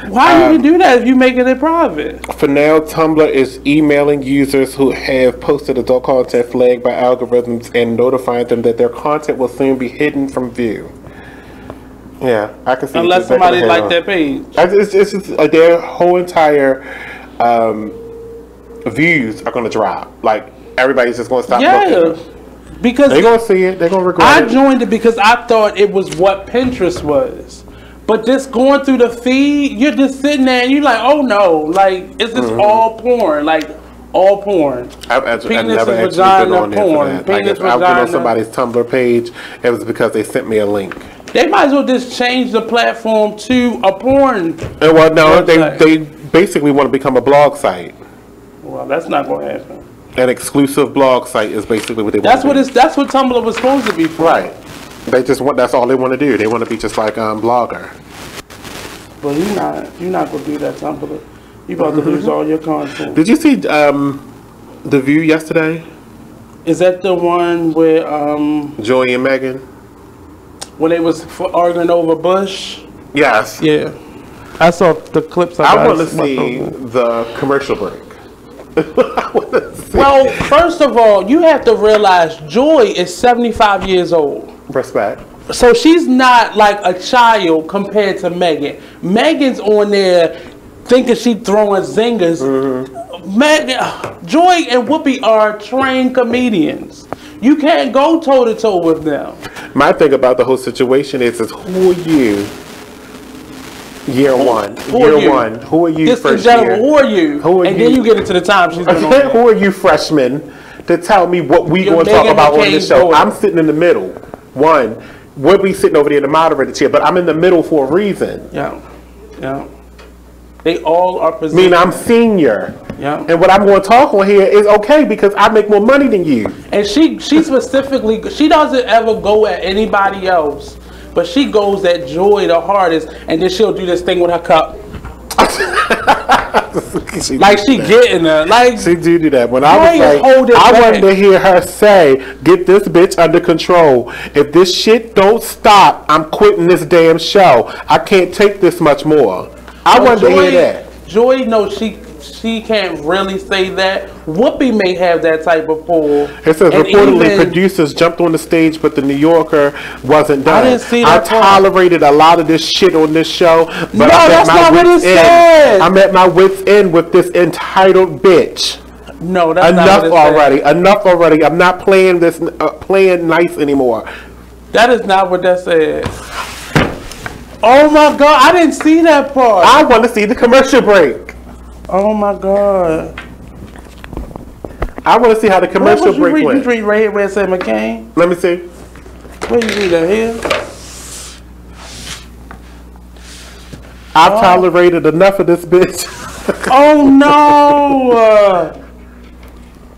Why do you do that if you're making it private? For now, Tumblr is emailing users who have posted adult content flagged by algorithms and notifying them that their content will soon be hidden from view. Yeah, I can see. Unless somebody liked their page. It's just their whole entire views are going to drop. Like, everybody's just going to stop looking. Because they're going to see it. They're going to regret it. I joined it because I thought it was what Pinterest was. But just going through the feed, you're just sitting there and you're like, oh no. Like, it's just all porn. Like, all porn. I've never actually been on there for that. Like, if I went on somebody's Tumblr page, it was because they sent me a link. They might as well just change the platform to a porn. Well, no, they basically want to become a blog site. Well, that's not going to happen. An exclusive blog site is basically what they want to do. That's what Tumblr was supposed to be for. Right. That's all they want to do. They want to be just like Blogger. But you're not going to do that, Tumblr. You're about to lose all your content. Did you see The View yesterday? Is that the one where Joey and Megan? When they was arguing over Bush? Yes. Yeah. I saw the clips. I want to see the commercial break. Well, first of all, you have to realize Joy is 75 years old. Respect. So she's not like a child compared to Megan. Megan's on there thinking she throwing zingers. Man, Joy and Whoopi are trained comedians. You can't go toe to toe with them. My thing about the whole situation is who are you? Year one. Who are you? Just first in general, year? who are you? And then you get into the time she's been on. Who are you, freshmen, to tell me what we going to talk about on this show? I'm sitting in the middle. One, Whoopi sitting over there in the moderator chair, but I'm in the middle for a reason. Yeah. They all are positioned. Mean I'm senior. Yeah. And what I'm going to talk on here is okay because I make more money than you. And she specifically, she doesn't ever go at anybody else, but she goes at Joy the hardest, and then she'll do this thing with her cup. Like she getting her. Like she do that. When I was like, I wanted to hear her say, "Get this bitch under control. If this shit don't stop, I'm quitting this damn show. I can't take this much more." I wanted to hear that. Joy, no, she can't really say that. Whoopi may have that type of pull. It says reportedly producers jumped on the stage, but the New Yorker wasn't done. I didn't see that. I tolerated a lot of this shit on this show, but no, that's not what it said. I'm at my wit's end with this entitled bitch. No, that's not what it already. Said. Enough already. I'm not playing this playing nice anymore. That is not what that said. Oh my God, I didn't see that part. I want to see the commercial break. Oh my God. I want to see how the commercial break went. You read right here where it said McCain? Let me see. Where you read that here? I've tolerated enough of this bitch. Oh no!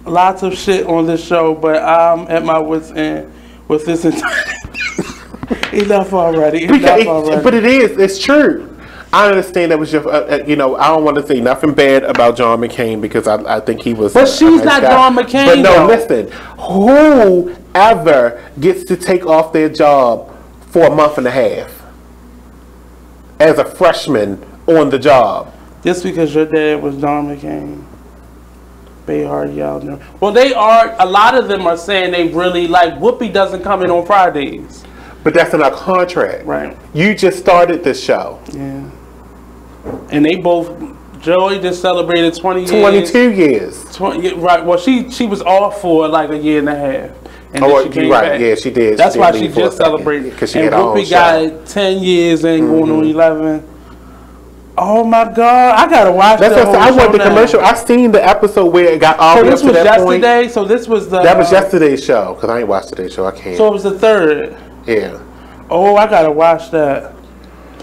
Lots of shit on this show, but I'm at my wit's end with this entire... Enough already. But it is. It's true. I understand that was your, I don't want to say nothing bad about John McCain because I think he was. But she's not guy. John McCain. But no, listen. Whoever gets to take off their job for a month and a half as a freshman on the job? Just because your dad was John McCain. Bayard Yaldner. Well, they are. A lot of them are saying they really like Whoopi doesn't come in on Fridays. But that's in our contract. Right. You just started this show. Yeah. And they both, Joey just celebrated 20 years. 22 years. Right. Well, she was off for like a year and a half. And then she came back. Yeah, she did. That's why she just celebrated. Because she had her own show. Got 10 years and going on 11. Oh my God! I gotta watch that. I want the commercial. I seen the episode where it got all the way up to that point. So this was yesterday. So this was the. That was yesterday's show because I ain't watched today's show. I can't. So it was the 3rd. Yeah. Oh, I gotta watch that.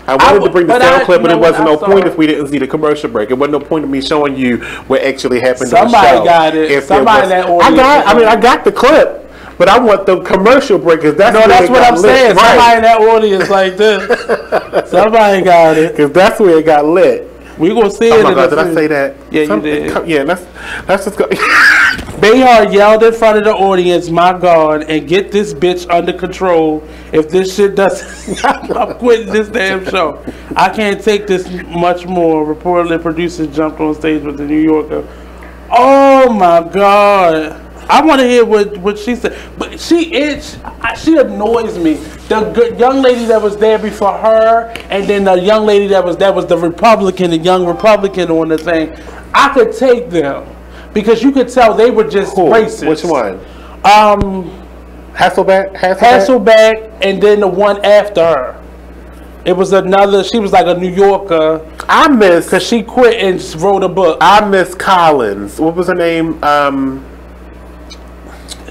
I wanted to bring the sound clip, but it wasn't no point if we didn't see the commercial break. It wasn't no point of me showing you what actually happened. Somebody got it. Somebody that audience. I got the clip, but I want the commercial break because that's what I'm saying. Right. Somebody in that audience like this. Somebody got it because that's where it got lit. We gonna see it. Oh my God! Did I say that? Yeah, you did. Yeah, let's just go. Bayard yelled in front of the audience, "My God!" and get this bitch under control. If this shit doesn't, I'm quitting this damn show. I can't take this much more. Reportedly, producers jumped on stage with the New Yorker. Oh my God! I want to hear what she said, but she annoys me. The young lady that was there before her, and then the young lady that was the Republican, the young Republican on the thing. I could take them because you could tell they were just racist. Which one? Hasselbeck, and then the one after her. It was another. She was like a New Yorker. I miss because she quit and wrote a book. I miss Collins. What was her name?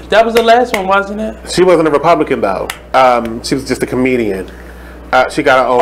That was the last one, wasn't it? She wasn't a Republican though. She was just a comedian. She got her own.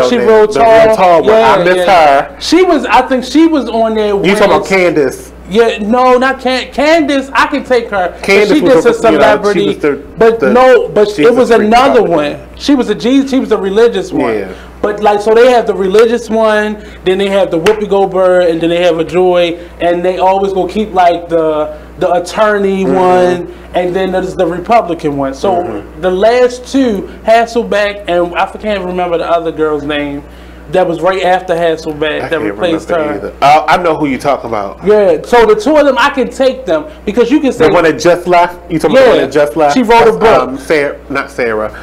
She wrote tall. Yeah, I miss her. She was. I think she was on there. You talking about Candace? Yeah, no, not Candace. I can take her. Candace she did a celebrity, but it was another one. She was She was the religious one. Yeah. But like, so they have the religious one, then they have the Whoopi Goldberg, and then they have a Joy, and they always go keep like the attorney one, and then there's the Republican one. So the last two, Hasselbeck, and I can't remember the other girl's name. That was right after Hasselbeck that replaced her. I know who you talk about. Yeah, so the two of them, I can take them because you can say the one that just left. You talking about the one that just left? She wrote a book. Not Sarah.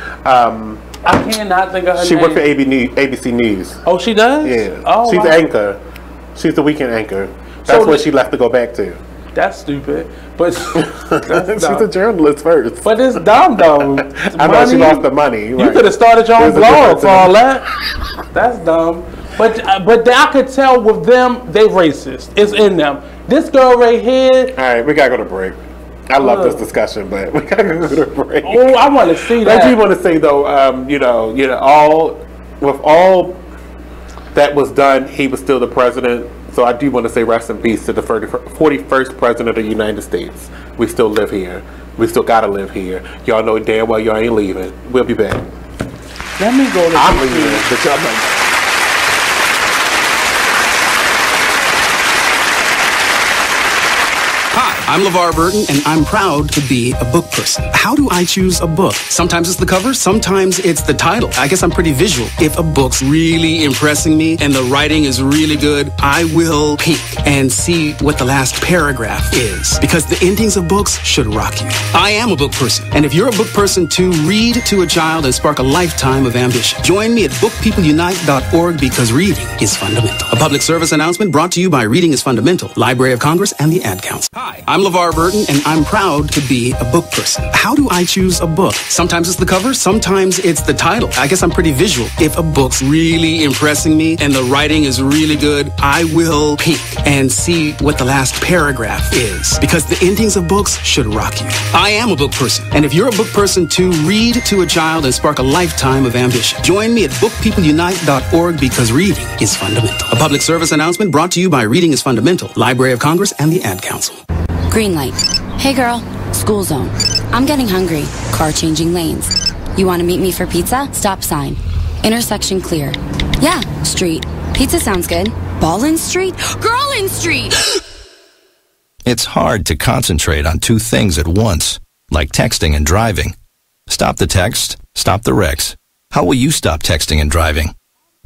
I cannot think of her name. She worked for ABC News. Oh, she does? Yeah. Oh, she's anchor. She's the weekend anchor. That's what she left to go back to. That's stupid. But she's a journalist first. But it's dumb though. I know she lost the money. You could have started your own blog for all that. That's dumb. But I could tell with them, they racist. It's in them. This girl right here. All right, we gotta go to break. I love this discussion, but we gotta go to break. Oh, I want to see that. I do want to say though, all that was done, he was still the president. So I do want to say rest in peace to the 41st president of the United States. We still live here. We still gotta live here. Y'all know damn well y'all ain't leaving. We'll be back. Let me go to I'm leaving, but y'all know. I'm LeVar Burton, and I'm proud to be a book person. How do I choose a book? Sometimes it's the cover, sometimes it's the title. I guess I'm pretty visual. If a book's really impressing me and the writing is really good, I will peek and see what the last paragraph is. Because the endings of books should rock you. I am a book person, and if you're a book person too, read to a child and spark a lifetime of ambition. Join me at bookpeopleunite.org because reading is fundamental. A public service announcement brought to you by Reading is Fundamental, Library of Congress, and the Ad Council. Hi, I'm LeVar Burton, and I'm proud to be a book person. How do I choose a book? Sometimes it's the cover, sometimes it's the title. I guess I'm pretty visual. If a book's really impressing me and the writing is really good, I will peek and see what the last paragraph is. Because the endings of books should rock you. I am a book person, and if you're a book person too, read to a child and spark a lifetime of ambition. Join me at bookpeopleunite.org because reading is fundamental. A public service announcement brought to you by Reading is Fundamental, Library of Congress, and the Ad Council. Green light. Hey girl, school zone. I'm getting hungry. Car changing lanes. You want to meet me for pizza? Stop sign. Intersection clear. Yeah, street. Pizza sounds good. Ballin Street? Girlin Street! It's hard to concentrate on two things at once, like texting and driving. Stop the text, stop the wrecks. How will you stop texting and driving?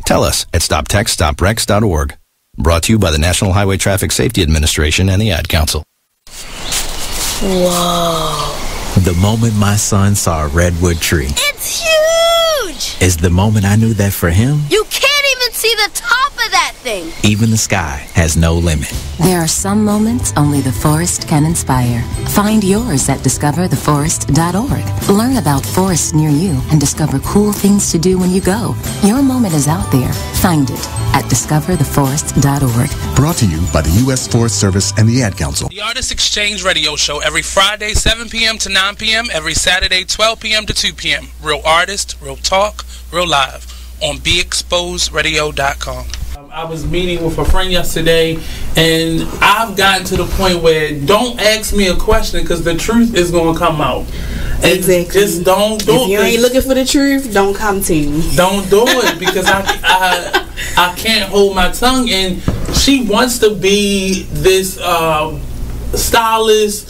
Tell us at stoptextstopwrecks.org. Brought to you by the National Highway Traffic Safety Administration and the Ad Council. Whoa. The moment my son saw a redwood tree. It's huge! Is the moment I knew that for him, You can't even see the top of that thing! even the sky has no limit. There are some moments only the forest can inspire. Find yours at discovertheforest.org. Learn about forests near you and discover cool things to do when you go. Your moment is out there. Find it at discovertheforest.org. Brought to you by the U.S. Forest Service and the Ad Council. The Artist Exchange Radio Show every Friday, 7 p.m. to 9 p.m., every Saturday, 12 p.m. to 2 p.m. Real artist, real talk, real live on BeExposedRadio.com. I was meeting with a friend yesterday, and I've gotten to the point where don't ask me a question because the truth is going to come out. And exactly. Just don't do it. If you ain't looking for the truth, don't come to me. Don't do it because I can't hold my tongue. And she wants to be this stylist,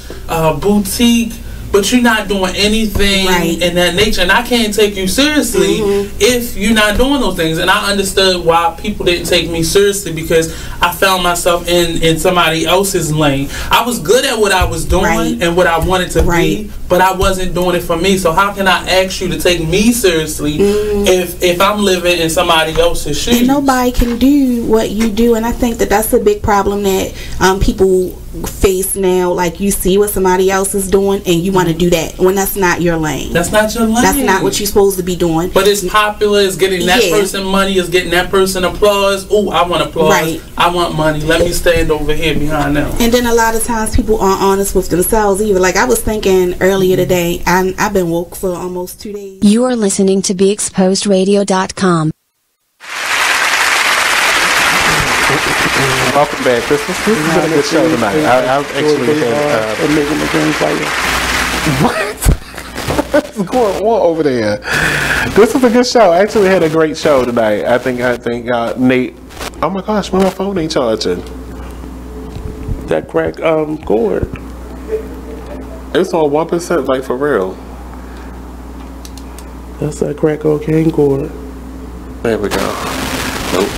boutique, but you're not doing anything in that nature, and I can't take you seriously if you're not doing those things. And I understood why people didn't take me seriously because I found myself in somebody else's lane. I was good at what I was doing and what I wanted to be, but I wasn't doing it for me. So how can I ask you to take me seriously if I'm living in somebody else's shoes? And nobody can do what you do, and I think that that's a big problem that people face now. Like, you see what somebody else is doing and you want to do that when that's not your lane. That's not your lane. That's not what you're supposed to be doing. But it's popular. It's getting that person money. It's getting that person applause. Oh, I want applause. I want money. Let me stand over here behind them. And then a lot of times people aren't honest with themselves either. Like I was thinking earlier today, I've been woke for almost 2 days. You are listening to BeExposedRadio.com. Welcome back. This has been a good show tonight. I've actually had making the game player. What? What's going on over there? This is a good show. I actually had a great show tonight. I think Nate. Oh my gosh, my phone ain't charging. That crack cord. It's on 1%, like for real. That's that crack cocaine cord. There we go. Nope.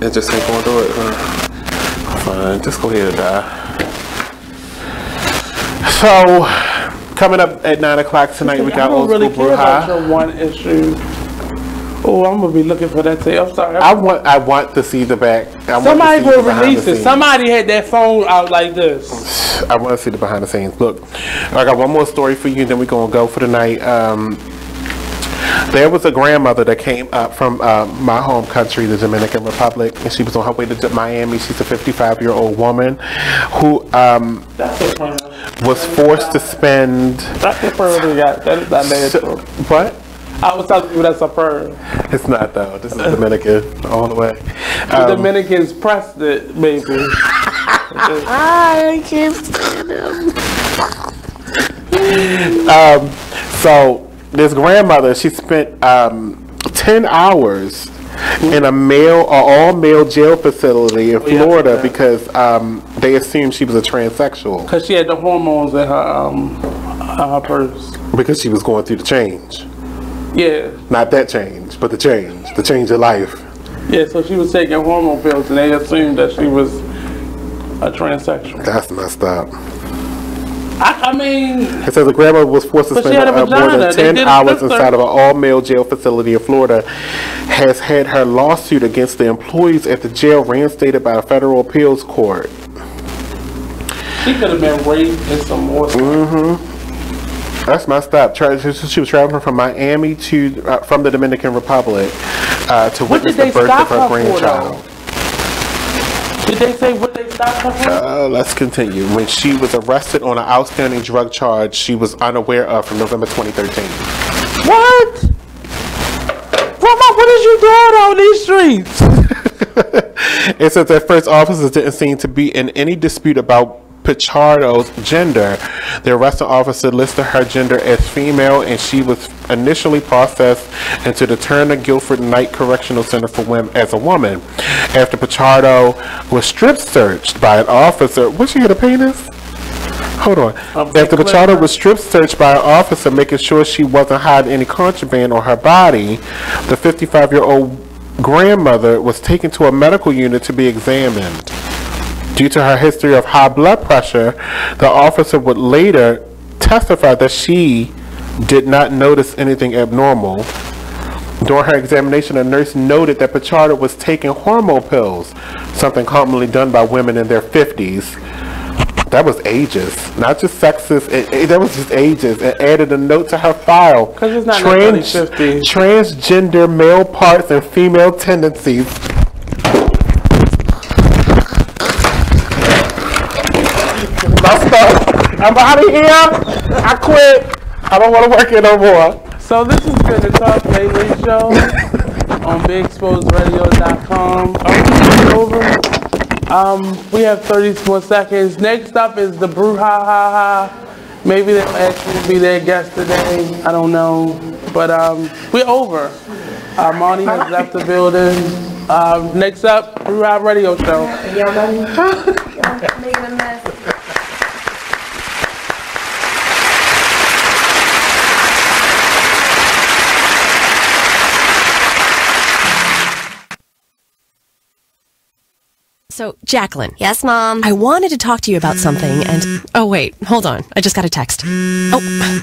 It just ain't gonna do it, huh? Fine, just go ahead and die. So, coming up at 9 o'clock tonight, we got Old School Brew High. Your one issue. Oh, I'm gonna be looking for that tape. I'm sorry. I want to see the back. Somebody will release it. Somebody had that phone out like this. I want to see the behind the scenes. Look, I got one more story for you, and then we're gonna go for the night. There was a grandmother that came up from my home country, the Dominican Republic, and she was on her way to Miami. She's a 55-year-old woman who was forced to spend. That's the fur we got. That is not natural. What? I was telling you that's a fur. It's not though. This is Dominican all the way. The Dominicans pressed it, maybe. I can't stand him. So this grandmother, she spent 10 hours in a all-male jail facility in Florida because they assumed she was a transsexual. Because she had the hormones in her purse. Because she was going through the change. Yeah. Not that change, but the change of life. Yeah, so she was taking hormone pills, and they assumed that she was a transsexual. That's messed up. I mean, it says the grandmother was forced to spend more than 10 hours inside of an all-male jail facility in Florida. Has had her lawsuit against the employees at the jail reinstated by a federal appeals court. She could have been raped and some more. That's messed up. She was traveling from Miami to from the Dominican Republic to witness the birth of her grandchild. Did they say what they stopped her for? Let's continue. When she was arrested on an outstanding drug charge she was unaware of from November 2013. What? Grandma, what is you doing on these streets? It says that first officers didn't seem to be in any dispute about Pichardo's gender. The arresting officer listed her gender as female, and she was initially processed into the Turner Guilford Night Correctional Center for Women as a woman. After Pichardo was strip searched by an officer, what, she hit a penis? Hold on. After Pichardo was strip searched by an officer, making sure she wasn't hiding any contraband on her body, the 55-year-old grandmother was taken to a medical unit to be examined. Due to her history of high blood pressure, the officer would later testify that she did not notice anything abnormal. During her examination, a nurse noted that Pichardo was taking hormone pills, something commonly done by women in their 50s. That was ages, not just sexist. That was just ages. And added a note to her file. Because it's not transgender male parts and female tendencies. I'm out of here. I quit. I don't want to work here no more. So this has been the Talk Lately Show on BigExposedRadio.com. Over. We have 30 more seconds. Next up is the Brouhaha. Maybe they'll actually be their guest today. I don't know. But we're over. Monny has left the building. Next up, Brouhaha Radio Show. Making a mess. So, Jacqueline. Yes, Mom? I wanted to talk to you about something, and... Oh, wait. Hold on. I just got a text. Oh,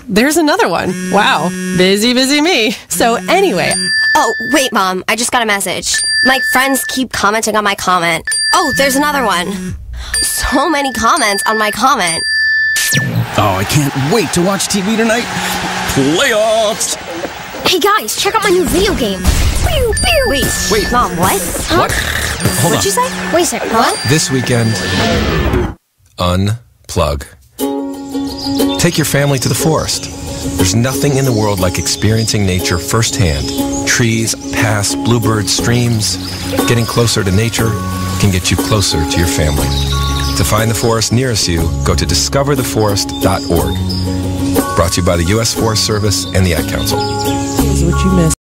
there's another one. Wow. Busy me. So, anyway... Oh, wait, Mom. I just got a message. My friends keep commenting on my comment. Oh, there's another one. So many comments on my comment. Oh, I can't wait to watch TV tonight. Playoffs! Hey, guys, check out my new video game. Pew, pew. Wait, Mom, what? Huh? What? Hold What'd you say? Wait a second, what? This weekend, unplug. Take your family to the forest. There's nothing in the world like experiencing nature firsthand. Trees, paths, bluebirds, streams. Getting closer to nature can get you closer to your family. To find the forest nearest you, go to discovertheforest.org. Brought to you by the U.S. Forest Service and the Ad Council. Here's what you missed.